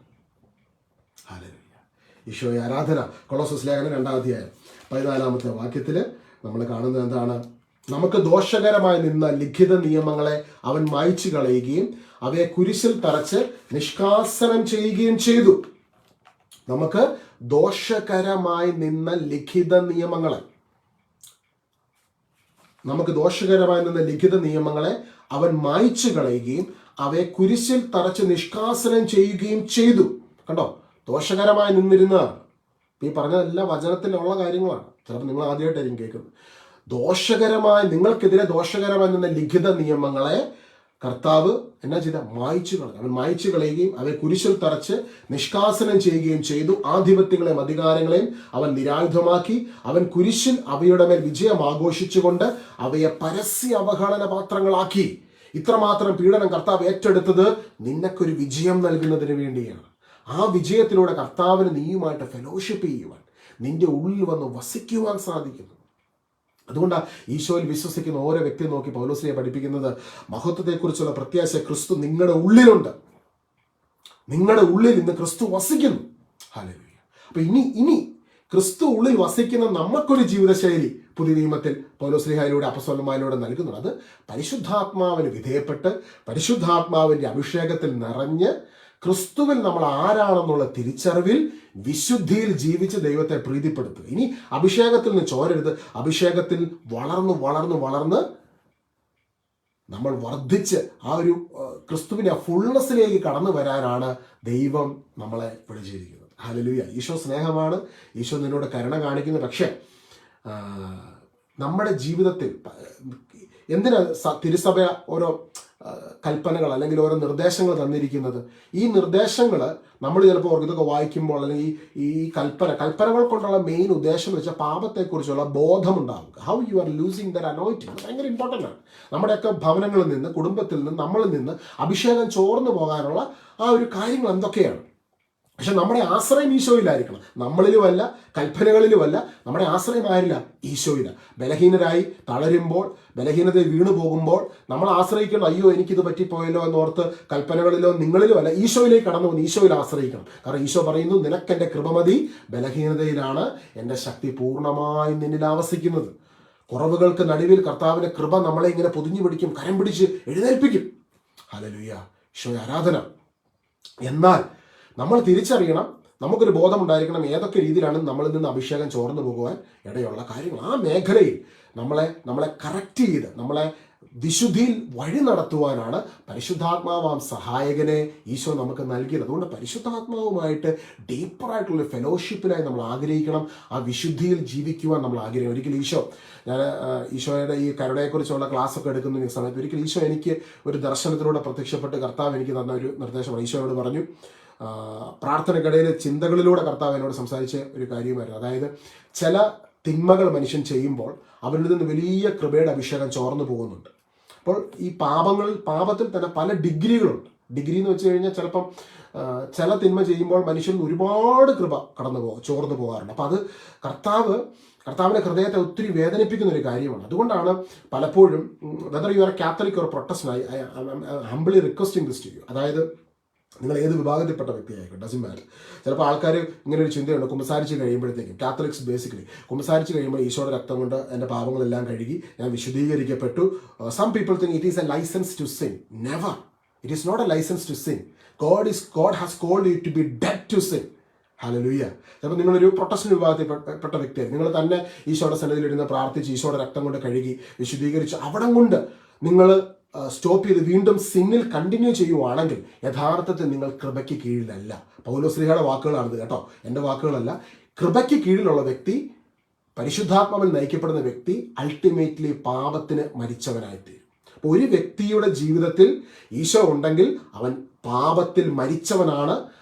ഈശോയെ ആരാധന. കൊളോസ്സസ് ലേഖനം 2:14 നമ്മൾ കാണുന്നത് എന്താണ്? നമുക്ക് ദോഷകരമായി നിന്ന ലിഖിത നിയമങ്ങളെ അവൻ മായ്ച്ചു കളയുകയും അവയെ കുരിശിൽ തറച്ച് നിഷ്കാസനം ചെയ്യുകയും ചെയ്തു. നമുക്ക് ദോഷകരമായി നിന്ന ലിഖിത നിയമങ്ങളെ അവൻ മായ്ച്ചു കളയുകയും അവയെ കുരിശിൽ തറച്ച് നിഷ്കാസനം ചെയ്യുകയും ചെയ്തു. കണ്ടോ, ദോഷകരമായി നിന്നിരുന്നതാണ്. ഈ പറഞ്ഞതെല്ലാം വചനത്തിലുള്ള കാര്യങ്ങളാണ്. ചിലപ്പോൾ നിങ്ങൾ ആദ്യമായിട്ടായിരിക്കും കേൾക്കുന്നത്. നിങ്ങൾക്കെതിരെ ദോഷകരമായി നിന്ന ലിഖിത നിയമങ്ങളെ കർത്താവ് എന്നാ ചെയ്ത? മായ്ച്ചു കളഞ്ഞു. അവൻ മായ്ച്ചു കളയുകയും അവയെ കുരിശിൽ തറച്ച് നിഷ്കാസനം ചെയ്യുകയും ചെയ്തു. ആധിപത്യങ്ങളെയും അധികാരങ്ങളെയും അവൻ നിരായുധമാക്കി. അവൻ കുരിശിൽ അവയുടെ മേൽ വിജയം ആഘോഷിച്ചുകൊണ്ട് അവയെ പരസ്യ അവഹേളന പാത്രങ്ങളാക്കി. ഇത്രമാത്രം പീഡനം കർത്താവ് ഏറ്റെടുത്തത് നിനക്കൊരു വിജയം നൽകുന്നതിന് വേണ്ടിയാണ്. ആ വിജയത്തിലൂടെ കർത്താവിന് നീയുമായിട്ട് ഫെലോഷിപ്പ് ചെയ്യുവാൻ, നിന്റെ ഉള്ളിൽ വന്ന് വസിക്കുവാൻ സാധിക്കുന്നു. അതുകൊണ്ടാണ് ഈശോയിൽ വിശ്വസിക്കുന്ന ഓരോ വ്യക്തിയെ നോക്കി പൗലോസ്ലീഹ പഠിപ്പിക്കുന്നത് മഹത്വത്തെക്കുറിച്ചുള്ള പ്രത്യാശ ക്രിസ്തു നിങ്ങളുടെ ഉള്ളിലുണ്ട്. നിങ്ങളുടെ ഉള്ളിൽ ഇന്ന് ക്രിസ്തു വസിക്കുന്നു. ഹല്ലേലൂയ. അപ്പൊ ഇനി ക്രിസ്തു ഉള്ളിൽ വസിക്കുന്ന നമുക്കൊരു ജീവിതശൈലി പുതിയ നിയമത്തിൽ പൗലോസ്ലീഹയിലൂടെ അപ്പസ്തലന്മാരിലൂടെ നൽകുന്നുണ്ട്. അത് പരിശുദ്ധാത്മാവിന് വിധേയപ്പെട്ട് പരിശുദ്ധാത്മാവിന്റെ അഭിഷേകത്തിൽ നിറഞ്ഞ് ക്രിസ്തുവിൽ നമ്മൾ ആരാണെന്നുള്ള തിരിച്ചറിവിൽ വിശുദ്ധിയിൽ ജീവിച്ച് ദൈവത്തെ പ്രീതിപ്പെടുത്തുക. ഇനി അഭിഷേകത്തിൽ നിന്ന് ചോരരുത്. അഭിഷേകത്തിൽ വളർന്ന് നമ്മൾ വർദ്ധിച്ച് ആ ഒരു ക്രിസ്തുവിന്റെ ആ ഫുൾനെസ്സിലേക്ക് കടന്നു വരാനാണ് ദൈവം നമ്മളെ വിളിച്ചിരിക്കുന്നത്. ഹല്ലേലൂയ. ഈശോ സ്നേഹമാണ്, ഈശോ നിന്നോട് കരുണ കാണിക്കുന്നു. പക്ഷേ നമ്മുടെ ജീവിതത്തിൽ എന്തിനാ തിരുസഭ ഓരോ കൽപ്പനകൾ അല്ലെങ്കിൽ ഓരോ നിർദ്ദേശങ്ങൾ തന്നിരിക്കുന്നത്? ഈ നിർദ്ദേശങ്ങൾ നമ്മൾ ചിലപ്പോൾ ഇതൊക്കെ വായിക്കുമ്പോൾ അല്ലെങ്കിൽ ഈ കൽപ്പനകൾ കൊണ്ടുള്ള മെയിൻ ഉദ്ദേശം എന്ന് വെച്ചാൽ പാപത്തെക്കുറിച്ചുള്ള ബോധമുണ്ടാവുക. How you are losing their anointing ഭയങ്കര ഇമ്പോർട്ടൻ്റ് ആണ്. നമ്മുടെയൊക്കെ ഭവനങ്ങളിൽ നിന്ന്, കുടുംബത്തിൽ നിന്ന്, നമ്മളിൽ നിന്ന് അഭിഷേകം ചോർന്നു പോകാനുള്ള ആ ഒരു കാര്യങ്ങൾ എന്തൊക്കെയാണ്? പക്ഷെ നമ്മുടെ ആശ്രയം ഈശോയിലായിരിക്കണം. നമ്മളിലുമല്ല, കൽപ്പനകളിലുമല്ല. നമ്മുടെ ആശ്രയം ആരില്ല? ഈശോയില. ബലഹീനരായി തളരുമ്പോൾ, ബലഹീനതയിൽ വീണു പോകുമ്പോൾ നമ്മൾ ആശ്രയിക്കണം. അയ്യോ എനിക്കിത് പറ്റിപ്പോയല്ലോ എന്നോർത്ത് കൽപ്പനകളിലോ നിങ്ങളിലോ അല്ല, ഈശോയിലേക്ക് കടന്നു വന്ന് ഈശോയിൽ ആശ്രയിക്കണം. കാരണം ഈശോ പറയുന്നു, നിനക്കെൻ്റെ കൃപ മതി, ബലഹീനതയിലാണ് എൻ്റെ ശക്തി പൂർണ്ണമായും നിന്നിൽ ആവസിക്കുന്നത്. കുറവുകൾക്ക് നടുവിൽ കർത്താവിൻ്റെ കൃപ നമ്മളെ ഇങ്ങനെ പൊതിഞ്ഞു പിടിക്കും, കരം പിടിച്ച് എഴുന്നേൽപ്പിക്കും. ഹല്ലേലൂയ. ഈശോയെ ആരാധന. എന്നാൽ നമ്മൾ തിരിച്ചറിയണം, നമുക്കൊരു ബോധമുണ്ടായിരിക്കണം ഏതൊക്കെ രീതിയിലാണ് നമ്മളിൽ നിന്ന് അഭിഷേകം ചോർന്നു പോകുവാൻ ഇടയുള്ള കാര്യങ്ങൾ. ആ മേഖലയിൽ നമ്മളെ കറക്റ്റ് ചെയ്ത് നമ്മളെ വിശുദ്ധിയിൽ വഴി നടത്തുവാനാണ് പരിശുദ്ധാത്മാവാം സഹായകനെ ഈശോ നമുക്ക് നൽകിയത്. അതുകൊണ്ട് പരിശുദ്ധാത്മാവുമായിട്ട് ഡീപ്പറായിട്ടുള്ള ഫെലോഷിപ്പിനായി നമ്മൾ ആഗ്രഹിക്കണം. ആ വിശുദ്ധിയിൽ ജീവിക്കുവാൻ നമ്മൾ ആഗ്രഹിക്കണം. ഒരിക്കലും ഞാൻ ഈശോയുടെ ഈ കരുണയെക്കുറിച്ചുള്ള ക്ലാസ്സൊക്കെ എടുക്കുന്ന സമയത്ത് ഒരിക്കലും ഈശോ എനിക്ക് ഒരു ദർശനത്തിലൂടെ പ്രത്യക്ഷപ്പെട്ട് കർത്താവ് എനിക്ക് തന്ന ഒരു നിർദ്ദേശമാണ്. ഈശോയോട് പറഞ്ഞു, പ്രാർത്ഥനക്കിടയിൽ ചിന്തകളിലൂടെ കർത്താവ് എന്നോട് സംസാരിച്ച ഒരു കാര്യമായിരുന്നു. അതായത് ചില തിന്മകൾ മനുഷ്യൻ ചെയ്യുമ്പോൾ അവരിൽ നിന്ന് വലിയ കൃപയുടെ അഭിഷേകം ചോർന്നു പോകുന്നുണ്ട്. അപ്പോൾ ഈ പാപത്തിൽ തന്നെ പല ഡിഗ്രികളുണ്ട്. ഡിഗ്രി എന്ന് വെച്ച് കഴിഞ്ഞാൽ ചിലപ്പം ചില തിന്മ ചെയ്യുമ്പോൾ മനുഷ്യൻ ഒരുപാട് കൃപ ചോർന്നു പോകാറുണ്ട്. അപ്പം അത് കർത്താവിൻ്റെ ഹൃദയത്തെ ഒത്തിരി വേദനിപ്പിക്കുന്ന ഒരു കാര്യമാണ്. അതുകൊണ്ടാണ് പലപ്പോഴും whether you are Catholic or Protestant, I humbly requesting this to you. അതായത് നിങ്ങൾ ഏത് വിഭാഗത്തിൽപ്പെട്ട വ്യക്തിയായിരിക്കും, ഡസൻ മാറ്റർ. ചിലപ്പോൾ ആൾക്കാർ ഇങ്ങനെ ഒരു ചിന്തയുണ്ട്, കുമ്പസാരിച്ച് കഴിയുമ്പോഴത്തേക്കും, കാത്തലിക്സ് ബേസിക്കലി കുമ്പസാരിച്ച് കഴിയുമ്പോൾ ഈശോയുടെ രക്തം കൊണ്ട് എൻ്റെ പാപങ്ങളെല്ലാം കഴുകി ഞാൻ വിശുദ്ധീകരിക്കപ്പെട്ടു. Some people think it is a licence to sin. Never. It is not a licence to sin. God has called you to be dead to sin. Hallelujah. ചിലപ്പോൾ നിങ്ങളൊരു പ്രൊട്ടസ്റ്റന്റ് വിഭാഗത്തിൽപ്പെട്ട വ്യക്തിയായിരുന്നു. നിങ്ങൾ തന്നെ ഈശോയുടെ സന്നിധിയിലിരുന്ന് പ്രാർത്ഥിച്ച് ഈശോയുടെ രക്തം കൊണ്ട് കഴുകി വിശുദ്ധീകരിച്ച് അവിടം കൊണ്ട് നിങ്ങൾ സ്റ്റോപ്പ് ചെയ്ത് വീണ്ടും സിന്നിൽ കണ്ടിന്യൂ ചെയ്യുവാണെങ്കിൽ യഥാർത്ഥത്തിൽ നിങ്ങൾ കൃപയ്ക്ക് കീഴിലല്ല. പൗലോസ്ലീഹയുടെ വാക്കുകളാണിത് കേട്ടോ, എൻ്റെ വാക്കുകളല്ല. കൃപയ്ക്ക് കീഴിലുള്ള വ്യക്തി, പരിശുദ്ധാത്മാവിൽ നയിക്കപ്പെടുന്ന വ്യക്തി അൾട്ടിമേറ്റ്ലി പാപത്തിന് മരിച്ചവനായിത്തീരും. അപ്പോൾ ഒരു വ്യക്തിയുടെ ജീവിതത്തിൽ ഈശോ ഉണ്ടെങ്കിൽ അവൻ പാപത്തിൽ മരിച്ചവനാണ്.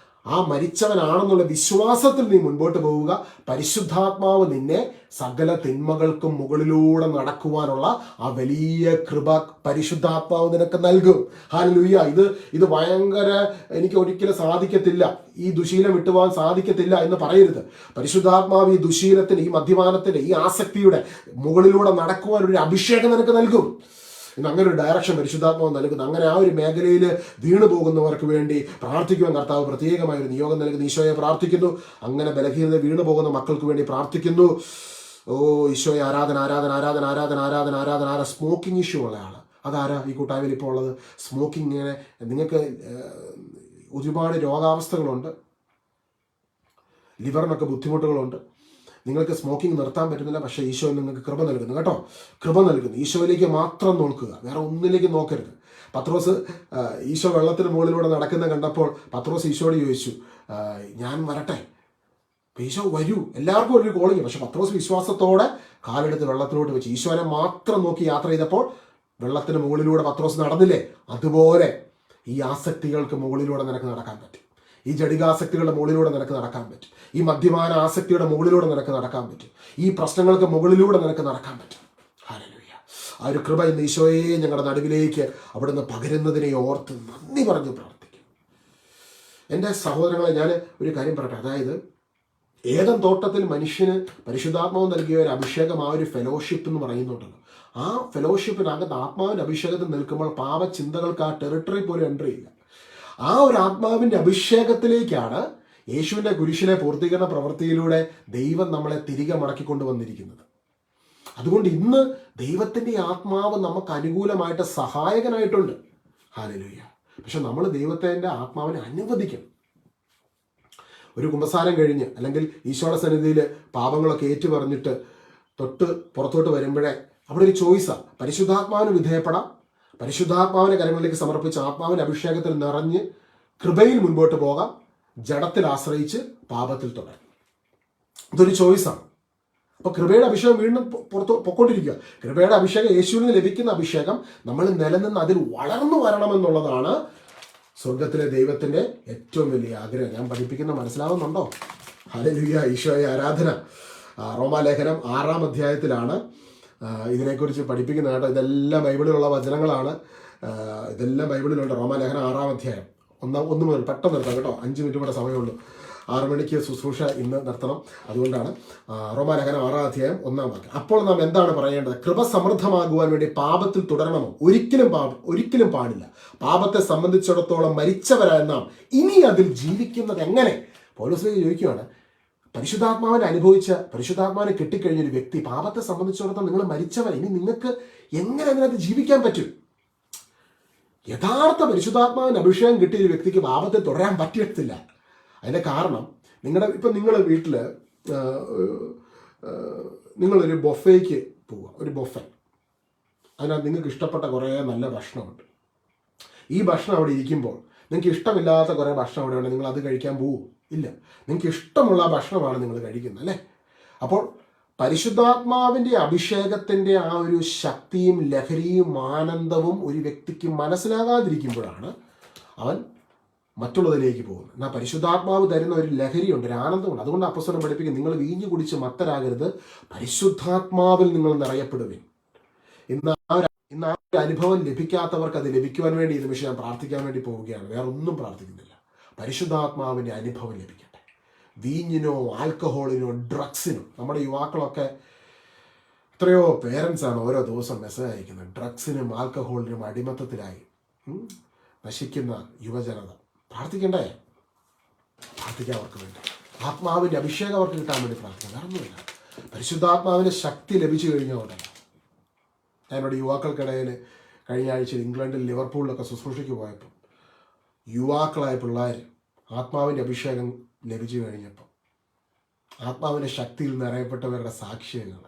ആ മരിച്ചവനാണെന്നുള്ള വിശ്വാസത്തിൽ നീ മുൻപോട്ട് പോവുക. പരിശുദ്ധാത്മാവ് നിന്നെ സകല തിന്മകൾക്കും മുകളിലൂടെ നടക്കുവാനുള്ള ആ വലിയ കൃപ പരിശുദ്ധാത്മാവ് നിനക്ക് നൽകും. ഹല്ലേലൂയ. ഇത് ഭയങ്കര എനിക്ക് ഒരിക്കലും സാധിക്കത്തില്ല, ഈ ദുശീലം വിട്ടുപോകാൻ സാധിക്കത്തില്ല എന്ന് പറയരുത്. പരിശുദ്ധാത്മാവ് ഈ ദുശീലത്തിന്, ഈ മദ്യപാനത്തിന്, ഈ ആസക്തിയുടെ മുകളിലൂടെ നടക്കുവാൻ ഒരു അഭിഷേകം നിനക്ക് നൽകും. ഇന്ന് അങ്ങനെ ഒരു ഡയറക്ഷൻ പരിശുദ്ധാത്മാവ് നൽകുന്നു. അങ്ങനെ ആ ഒരു മേഖലയിൽ വീണു പോകുന്നവർക്ക് വേണ്ടി പ്രാർത്ഥിക്കുവാൻ കർത്താവ് പ്രത്യേകമായ ഒരു നിയോഗം നൽകുന്നു. ഈശോയെ പ്രാർത്ഥിക്കുന്നു. അങ്ങനെ ബലഹീനത വീണു പോകുന്ന മക്കൾക്ക് വേണ്ടി പ്രാർത്ഥിക്കുന്നു. ഓ ഈശോയെ ആരാധന, ആരാധന, ആരാധന, ആരാധന, ആരാധന, ആരാധന. ആരാ സ്മോക്കിംഗ് ഇഷ്യൂ ഉള്ള ആൾ? അതാരാ ഈ കൂട്ടായ്മയിൽ ഇപ്പോൾ ഉള്ളത്? സ്മോക്കിംഗ്. ഇങ്ങനെ നിങ്ങൾക്ക് ഒരുപാട് രോഗാവസ്ഥകളുണ്ട്, ലിവറിനൊക്കെ ബുദ്ധിമുട്ടുകളുണ്ട്, നിങ്ങൾക്ക് സ്മോക്കിംഗ് നിർത്താൻ പറ്റുന്നില്ല. പക്ഷേ ഈശോ നിങ്ങൾക്ക് കൃപ നൽകുന്നു കേട്ടോ, കൃപ നൽകുന്നു. ഈശോയിലേക്ക് മാത്രം നോക്കുക, വേറെ ഒന്നിലേക്ക് നോക്കരുത്. പത്രോസ് ഈശോ വെള്ളത്തിന് മുകളിലൂടെ നടക്കുന്ന കണ്ടപ്പോൾ പത്രോസ് ഈശോയോട് ചോദിച്ചു, ഞാൻ വരട്ടെ? ഈശോ വരൂ, എല്ലാവർക്കും ഒരു കോളിങ്. പക്ഷെ പത്രോസ് വിശ്വാസത്തോടെ കാലെടുത്ത് വെള്ളത്തിലോട്ട് വെച്ച് ഈശോനെ മാത്രം നോക്കി യാത്ര ചെയ്തപ്പോൾ വെള്ളത്തിന് മുകളിലൂടെ പത്രോസ് നടന്നില്ലേ? അതുപോലെ ഈ ആസക്തികൾക്ക് മുകളിലൂടെ നിനക്ക് നടക്കാൻ പറ്റും. ഈ ജടികാസക്തികളുടെ മുകളിലൂടെ നിനക്ക് നടക്കാൻ പറ്റും. ഈ മദ്യപാന ആസക്തിയുടെ മുകളിലൂടെ നിനക്ക് നടക്കാൻ പറ്റും. ഈ പ്രശ്നങ്ങൾക്ക് മുകളിലൂടെ നിനക്ക് നടക്കാൻ പറ്റും. ഹല്ലേലൂയ. ആ ഒരു കൃപ ഇന്ന് ഈശോയെ ഞങ്ങളുടെ നടുവിലേക്ക് അവിടുന്ന് പകരുന്നതിനെ ഓർത്ത് നന്ദി പറഞ്ഞു പ്രാർത്ഥിക്കും. എൻ്റെ സഹോദരങ്ങളെ, ഞാൻ ഒരു കാര്യം പറയട്ടെ. അതായത് ഏദൻ തോട്ടത്തിൽ മനുഷ്യന് പരിശുദ്ധാത്മാവ് നൽകിയ ഒരു അഭിഷേകം, ആ ഒരു ഫെലോഷിപ്പ് എന്ന് പറയുന്നുണ്ടല്ലോ, ആ ഫെലോഷിപ്പിനകത്ത് ആത്മാവിൻ്റെ അഭിഷേകത്തിൽ നിൽക്കുമ്പോൾ പാപചിന്തകൾക്ക് ആ ടെറിട്ടറി പോലും എൻട്രി ഇല്ല. ആ ഒരു ആത്മാവിൻ്റെ അഭിഷേകത്തിലേക്കാണ് യേശുവിൻ്റെ കുരിശിലെ പൂർത്തീകരണ പ്രവൃത്തിയിലൂടെ ദൈവം നമ്മളെ തിരികെ മടക്കിക്കൊണ്ടുവന്നിരിക്കുന്നത്. അതുകൊണ്ട് ഇന്ന് ദൈവത്തിൻ്റെ ആത്മാവ് നമുക്ക് അനുകൂലമായിട്ട് സഹായകനായിട്ടുണ്ട്. ഹല്ലേലൂയ. പക്ഷെ നമ്മൾ ദൈവത്തിൻ്റെ ആത്മാവിനെ അനുവദിക്കണം. ഒരു കുമ്പസാരം കഴിഞ്ഞ് അല്ലെങ്കിൽ ഈശോയുടെ സന്നിധിയിൽ പാപങ്ങളൊക്കെ ഏറ്റു പറഞ്ഞിട്ട് പുറത്തോട്ട് വരുമ്പോഴേ അവിടെ ഒരു ചോയ്സാണ്. പരിശുദ്ധാത്മാവിന് വിധേയപ്പെടാം, പരിശുദ്ധാത്മാവിനെ കരങ്ങളിലേക്ക് സമർപ്പിച്ച് ആത്മാവിൻ്റെ അഭിഷേകത്തിൽ നിറഞ്ഞ് കൃപയിൽ മുൻപോട്ട് പോകാം, ജഡത്തിൽ ആശ്രയിച്ച് പാപത്തിൽ തുടരാം. ഇതൊരു ചോയ്സാണ്. അപ്പോൾ കൃപയുടെ അഭിഷേകം വീണ്ടും പൊക്കോണ്ടിരിക്കുക. കൃപയുടെ അഭിഷേകം, യേശുവിൽ നിന്ന് ലഭിക്കുന്ന അഭിഷേകം നമ്മൾ നിലനിന്ന് അതിൽ വളർന്നു വരണമെന്നുള്ളതാണ് സ്വർഗത്തിലെ ദൈവത്തിൻ്റെ ഏറ്റവും വലിയ ആഗ്രഹം. ഞാൻ പഠിപ്പിക്കുന്ന മനസ്സിലാവുന്നുണ്ടോ? ഹല്ലേലൂയ, ഈശോയെ ആരാധന. റോമാലേഖനം 6-ാം അധ്യായത്തിലാണ് ഇതിനെക്കുറിച്ച് പഠിപ്പിക്കുന്ന കേട്ടോ. ഇതെല്ലാം ബൈബിളിലുള്ള വചനങ്ങളാണ്. ഇതെല്ലാം ബൈബിളിലുണ്ട്. റോമാലേഖനം 6-ാം അധ്യായം 1 മുതൽ. പെട്ടെന്ന് നിർത്താം കേട്ടോ, 5 മിനിറ്റ് കൂടെ സമയമുള്ളൂ. 6 മണിക്ക് ശുശ്രൂഷ ഇന്ന് നിർത്തണം. അതുകൊണ്ടാണ് റോമാലേഖനം 6-ാം അധ്യായം 1-ാം വാക്യം. അപ്പോൾ നാം എന്താണ് പറയേണ്ടത്? കൃപ സമൃദ്ധമാകുവാൻ വേണ്ടി പാപത്തിൽ തുടരണമോ? ഒരിക്കലും പാടില്ല. പാപത്തെ സംബന്ധിച്ചിടത്തോളം മരിച്ചവരായ നാം ഇനി അതിൽ ജീവിക്കുന്നത് എങ്ങനെ? പൗലോസ് ചോദിക്കുകയാണ്, പരിശുദ്ധാത്മാവിനെ കിട്ടിക്കഴിഞ്ഞൊരു വ്യക്തി പാപത്തെ സംബന്ധിച്ചിടത്തോളം നിങ്ങൾ മരിച്ചവർ, ഇനി നിങ്ങൾക്ക് എങ്ങനെ അതിനകത്ത് ജീവിക്കാൻ പറ്റും? യഥാർത്ഥ പരിശുദ്ധാത്മാവിന് അഭിഷേകം കിട്ടിയ ഒരു വ്യക്തിക്ക് പാപത്തെ തുടരാൻ പറ്റിയിട്ടില്ല. അതിൻ്റെ കാരണം, നിങ്ങളുടെ വീട്ടിൽ നിങ്ങളൊരു ബൊഫേക്ക് പോവുക, ഒരു ബൊഫെ. അതിനകത്ത് നിങ്ങൾക്ക് ഇഷ്ടപ്പെട്ട കുറേ നല്ല ഭക്ഷണമുണ്ട്. ഈ ഭക്ഷണം അവിടെ ഇരിക്കുമ്പോൾ നിങ്ങൾക്ക് ഇഷ്ടമില്ലാത്ത കുറേ ഭക്ഷണം അവിടെ ഉണ്ടെങ്കിൽ നിങ്ങൾ അത് കഴിക്കാൻ പോവും? ഇല്ല. നിങ്ങൾക്ക് ഇഷ്ടമുള്ള ഭക്ഷണമാണ് നിങ്ങൾ കഴിക്കുന്നത്, അല്ലേ? അപ്പോൾ പരിശുദ്ധാത്മാവിൻ്റെ അഭിഷേകത്തിൻ്റെ ആ ഒരു ശക്തിയും ലഹരിയും ആനന്ദവും ഒരു വ്യക്തിക്ക് മനസ്സിലാകാതിരിക്കുമ്പോഴാണ് അവൻ മറ്റുള്ളതിലേക്ക് പോകുന്നത്. എന്നാൽ പരിശുദ്ധാത്മാവ് തരുന്ന ഒരു ലഹരിയുണ്ട്, ഒരു ആനന്ദമുണ്ട്. അതുകൊണ്ട് അപ്പോസ്തലൻ പഠിപ്പിക്കും, നിങ്ങൾ വീഞ്ഞു കുടിച്ച് മത്തരാകരുത്, പരിശുദ്ധാത്മാവിൽ നിങ്ങൾ നിറയപ്പെടുവിൻ. ഇന്ന് ആ ഒരു അനുഭവം ലഭിക്കാത്തവർക്ക് അത് ലഭിക്കുവാൻ വേണ്ടി ഈ നിമിഷം ഞാൻ പ്രാർത്ഥിക്കാൻ വേണ്ടി പോവുകയാണ്. വേറെ ഒന്നും പ്രാർത്ഥിക്കുന്നില്ല. പരിശുദ്ധാത്മാവിൻ്റെ അനുഭവം ലഭിക്കട്ടെ. വീഞ്ഞിനോ ആൽക്കഹോളിനോ ഡ്രഗ്സിനോ, നമ്മുടെ യുവാക്കളൊക്കെ എത്രയോ പേരൻസാണ് ഓരോ ദിവസം മെസ്സേജ് അയക്കുന്നത്. ഡ്രഗ്സിനും ആൽക്കഹോളിനും അടിമത്തത്തിലായി നശിക്കുന്ന യുവജനത. പ്രാർത്ഥിക്കണ്ടേ? പ്രാർത്ഥിക്കാൻ അവർക്ക് വേണ്ടി. ആത്മാവിൻ്റെ അഭിഷേകം അവർക്ക് കിട്ടാൻ വേണ്ടി പ്രാർത്ഥിക്കാം. വേറൊന്നുമില്ല. പരിശുദ്ധാത്മാവിൻ്റെ ശക്തി ലഭിച്ചു കഴിഞ്ഞോണ്ടല്ല. ഞാനിവിടെ യുവാക്കൾക്കിടയിൽ കഴിഞ്ഞ ആഴ്ചയിൽ ഇംഗ്ലണ്ടിൽ ലിവർപൂളിലൊക്കെ ശുശ്രൂഷയ്ക്ക് പോയപ്പോൾ യുവാക്കളായ പിള്ളേർ ആത്മാവിൻ്റെ അഭിഷേകം ലഭിച്ചു കഴിഞ്ഞപ്പോൾ ആത്മാവിൻ്റെ ശക്തിയിൽ നിറയപ്പെട്ടവരുടെ സാക്ഷ്യങ്ങൾ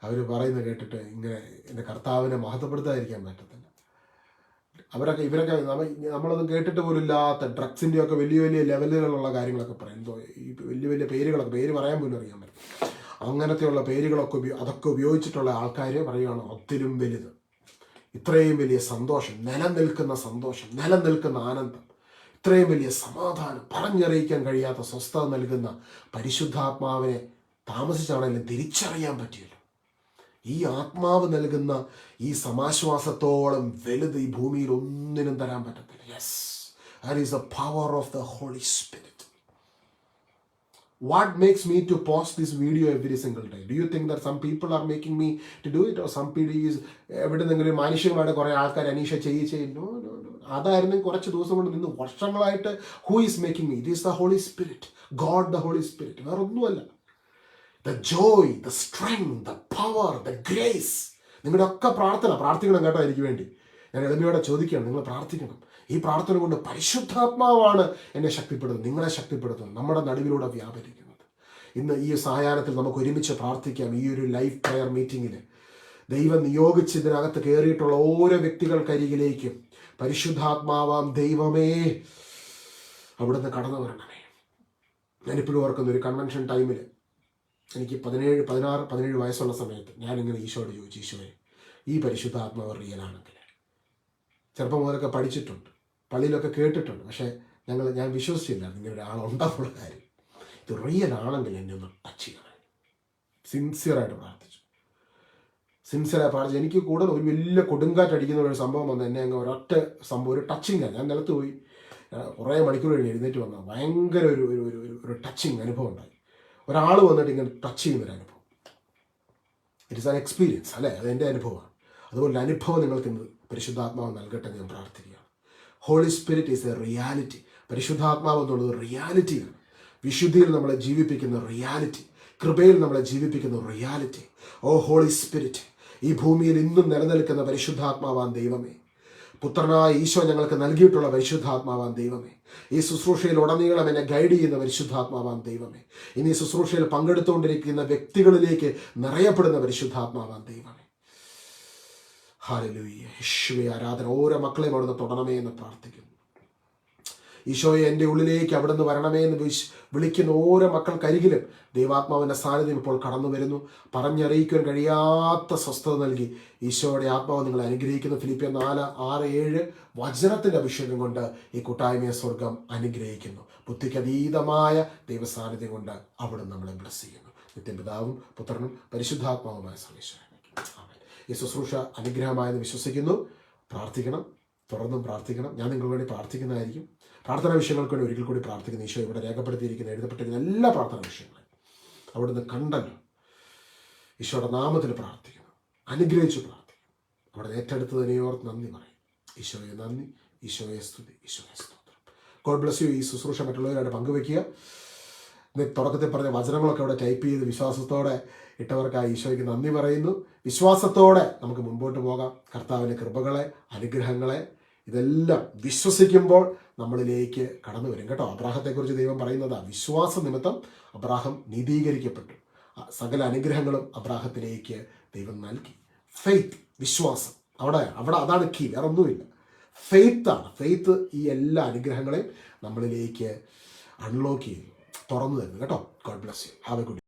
അവർ പറയുന്നത് കേട്ടിട്ട് ഇങ്ങനെ എൻ്റെ കർത്താവിനെ മഹത്വപ്പെടുത്താതിരിക്കാൻ പറ്റത്തില്ല. ഇവരൊക്കെ നമ്മളൊന്നും കേട്ടിട്ട് പോലും ഇല്ലാത്ത ഡ്രഗ്സിൻ്റെയൊക്കെ വലിയ വലിയ ലെവലുകളുള്ള കാര്യങ്ങളൊക്കെ പറയും. എന്തോ ഈ വലിയ വലിയ പേര് പറയാൻ പോലും അറിയാൻ പറ്റും. അങ്ങനത്തെയുള്ള പേരുകളൊക്കെ അതൊക്കെ ഉപയോഗിച്ചിട്ടുള്ള ആൾക്കാർ പറയുകയാണ് അതിലും വലുത്, ഇത്രയും വലിയ സന്തോഷം, നിലനിൽക്കുന്ന ആനന്ദം, ഇത്രയും വലിയ സമാധാനം, പറഞ്ഞറിയിക്കാൻ കഴിയാത്ത സ്വസ്ഥത നൽകുന്ന പരിശുദ്ധാത്മാവിനെ താമസിച്ചാണെങ്കിലും തിരിച്ചറിയാൻ പറ്റിയല്ലോ. ഈ ആത്മാവ് നൽകുന്ന ഈ സമാശ്വാസത്തോളം വലുത് ഈ ഭൂമിയിൽ ഒന്നിനും തരാൻ പറ്റത്തില്ല. Yes, that is the power of the Holy Spirit. What makes me to post this video every single day? Do you think that some people are making me to do it, or some people is എവിടെന്നെങ്കിലും മാനുഷികമായിട്ട് കുറേ ആൾക്കാർ അനീഷ ചെയ്യും? No. അതായിരുന്നു കുറച്ച് ദിവസം കൊണ്ട് നിന്ന് വർഷങ്ങളായിട്ട് who is making me? It is the Holy Spirit, God the Holy Spirit. വേറെ ഒന്നുമല്ല. The joy, the strength, the power, the grace. നിങ്ങളുടെ ഒക്കെ പ്രാർത്ഥിക്കണം കേട്ടോ. എനിക്ക് വേണ്ടി ഞാൻ എളിമയോടെ ചോദിക്കുകയാണ്, നിങ്ങൾ പ്രാർത്ഥിക്കണം. ഈ പ്രാർത്ഥന കൊണ്ട് പരിശുദ്ധാത്മാവാണ് എന്നെ ശക്തിപ്പെടുത്തുന്നത്, നിങ്ങളെ ശക്തിപ്പെടുത്തുന്നത്, നമ്മുടെ നടുവിലൂടെ വ്യാപരിക്കുന്നത്. ഇന്ന് ഈ സായാഹ്നത്തിൽ നമുക്ക് ഒരുമിച്ച് പ്രാർത്ഥിക്കാം. ഈ ഒരു ലൈവ് പ്രയർ മീറ്റിങ്ങിൽ ദൈവം നിയോഗിച്ച് ഇതിനകത്ത് കയറിയിട്ടുള്ള ഓരോ വ്യക്തികൾക്കരികിലേക്കും പരിശുദ്ധാത്മാവാം ദൈവമേ അവിടുന്ന് കടന്നു വരണമേ. ഞാനിപ്പോഴും ഓർക്കുന്ന ഒരു കൺവെൻഷൻ ടൈമിൽ എനിക്ക് 17 വയസ്സുള്ള സമയത്ത് ഞാനിങ്ങനെ ഈശോയോട് ചോദിച്ചു, ഈശോയെ ഈ പരിശുദ്ധാത്മാവ് റിയലാണെങ്കിൽ, ചെറുപ്പം മുതലൊക്കെ പഠിച്ചിട്ടുണ്ട്, പള്ളിയിലൊക്കെ കേട്ടിട്ടുണ്ട്, പക്ഷേ ഞാൻ വിശ്വസിച്ചില്ല ഇങ്ങനെ ഒരാളുണ്ടാവുള്ള കാര്യം. ഇത് റിയൽ ആണെങ്കിൽ എന്നെ ഒന്ന് ടച്ച് ചെയ്യണേ. സിൻസിയറായിട്ട് പ്രാർത്ഥിച്ചു. സിൻസിയറായി പ്രാർത്ഥിച്ചു. എനിക്ക് കൂടുതൽ ഒരു വലിയ കൊടുങ്കാറ്റ് അടിക്കുന്ന ഒരു സംഭവം വന്നു. എന്നെ അങ്ങ് ഒരൊറ്റ സംഭവം, ഒരു ടച്ചിങ്. ഞാൻ നിലത്ത് പോയി കുറേ മണിക്കൂർ കഴിഞ്ഞ് എഴുന്നേറ്റ് വന്ന ഭയങ്കര ഒരു ഒരു ഒരു ടച്ചിങ് അനുഭവം ഉണ്ടായി. ഒരാൾ വന്നിട്ട് ഇങ്ങനെ ടച്ച് ചെയ്യുന്നൊരു അനുഭവം. ഇറ്റ് ഇസ് ആൻ എക്സ്പീരിയൻസ് അല്ലേ, അതെൻ്റെ അനുഭവമാണ്. അതുപോലെ അനുഭവം നിങ്ങൾക്ക് ഇന്ന് പരിശുദ്ധാത്മാവ് നൽകട്ടെ ഞാൻ പ്രാർത്ഥിക്കുകയാണ്. Holy Spirit is a reality. പരിശുദ്ധാത്മാവ് എന്നുള്ളത് റിയാലിറ്റിയാണ്. വിശുദ്ധിയിൽ നമ്മളെ ജീവിപ്പിക്കുന്ന റിയാലിറ്റി, കൃപയിൽ നമ്മളെ ജീവിപ്പിക്കുന്ന റിയാലിറ്റി. ഓ ഹോളി സ്പിരിറ്റ്, ഈ ഭൂമിയിൽ ഇന്നും നിലനിൽക്കുന്ന പരിശുദ്ധാത്മാവാൻ ദൈവമേ, പുത്രനായ ഈശോ ഞങ്ങൾക്ക് നൽകിയിട്ടുള്ള പരിശുദ്ധാത്മാവാൻ ദൈവമേ, ഈ ശുശ്രൂഷയിൽ ഉടനീളം എന്നെ ഗൈഡ് ചെയ്യുന്ന പരിശുദ്ധാത്മാവാൻ ദൈവമേ, ഇനി ശുശ്രൂഷയിൽ പങ്കെടുത്തുകൊണ്ടിരിക്കുന്ന വ്യക്തികളിലേക്ക് നിറയപ്പെടുന്ന പരിശുദ്ധാത്മാവാൻ ദൈവമേ. ഹല്ലേലൂയ. യേശുവേ ആരാധന. ഓരോ മക്കളെയും അവിടുന്ന് തൊടണമേ എന്ന് പ്രാർത്ഥിക്കുന്നു. ഈശോയെ എൻ്റെ ഉള്ളിലേക്ക് അവിടുന്ന് വരണമേ എന്ന് വിളിക്കുന്ന ഓരോ മക്കൾക്കരികിലും ദൈവാത്മാവിൻ്റെ സാന്നിധ്യം ഇപ്പോൾ കടന്നു വരുന്നു. പറഞ്ഞറിയിക്കാൻ കഴിയാത്ത സ്വസ്ഥത നൽകി ഈശോയുടെ ആത്മാവ് നിങ്ങളെ അനുഗ്രഹിക്കുന്നു. ഫിലിപ്പിയർ 4:6-7 വചനത്തിൻ്റെ അഭിഷേകം കൊണ്ട് ഈ കൂട്ടായ്മയെ സ്വർഗം അനുഗ്രഹിക്കുന്നു. ബുദ്ധിക്കതീതമായ ദൈവസാന്നിധ്യം കൊണ്ട് അവിടുന്ന് നമ്മളെ ബ്ലസ് ചെയ്യുന്നു. നിത്യപിതാവും പുത്രനും പരിശുദ്ധാത്മാവുമായ സർവേശ്വരൻ. ഈ ശുശ്രൂഷ അനുഗ്രഹമായെന്ന് വിശ്വസിക്കുന്നു. പ്രാർത്ഥിക്കണം, തുടർന്നും പ്രാർത്ഥിക്കണം. ഞാൻ നിങ്ങൾക്ക് വേണ്ടി പ്രാർത്ഥിക്കുന്നതായിരിക്കും. പ്രാർത്ഥനാ വിഷയങ്ങൾക്ക് വേണ്ടി ഒരിക്കൽ കൂടി പ്രാർത്ഥിക്കുന്ന ഈശോ ഇവിടെ രേഖപ്പെടുത്തിയിരിക്കുന്ന, എഴുതപ്പെട്ടിരിക്കുന്ന എല്ലാ പ്രാർത്ഥനാ വിഷയങ്ങളും അവിടുന്ന് കണ്ടല്ലോ. ഈശോയുടെ നാമത്തിൽ പ്രാർത്ഥിക്കുന്നു, അനുഗ്രഹിച്ച് പ്രാർത്ഥിക്കുന്നു. അവിടെ ഏറ്റെടുത്തതിനെയോർത്ത് നന്ദി പറയും. ഈശോയെ നന്ദി, ഈശോയെ സ്തുതി, ഈശോയെ സ്തോത്രം. God bless you. ഈ ശുശ്രൂഷ മറ്റുള്ളവരായിട്ട് പങ്കുവയ്ക്കുക. തുടക്കത്തിൽ പറഞ്ഞ വചനങ്ങളൊക്കെ അവിടെ ടൈപ്പ് ചെയ്ത് വിശ്വാസത്തോടെ ഇട്ടവർക്കായി ഈശോയ്ക്ക് നന്ദി പറയുന്നു. വിശ്വാസത്തോടെ നമുക്ക് മുമ്പോട്ട് പോകാം. കർത്താവിൻ്റെ കൃപകളെ, അനുഗ്രഹങ്ങളെ ഇതെല്ലാം വിശ്വസിക്കുമ്പോൾ നമ്മളിലേക്ക് കടന്നു വരും കേട്ടോ. അബ്രാഹത്തെക്കുറിച്ച് ദൈവം പറയുന്നത് വിശ്വാസ നിമിത്തം അബ്രാഹം നീതീകരിക്കപ്പെട്ടു. സകല അനുഗ്രഹങ്ങളും അബ്രാഹത്തിലേക്ക് ദൈവം നൽകി. ഫെയ്ത്ത്, വിശ്വാസം, അവിടെ അതാണ് കീ, വേറെ ഒന്നുമില്ല. ഫെയ്ത്താണ്. ഫെയ്ത്ത് ഈ എല്ലാ അനുഗ്രഹങ്ങളെയും നമ്മളിലേക്ക് അൺലോക്ക് ചെയ്യും, തുറന്നു തരുന്നു കേട്ടോ. God bless you. Have A good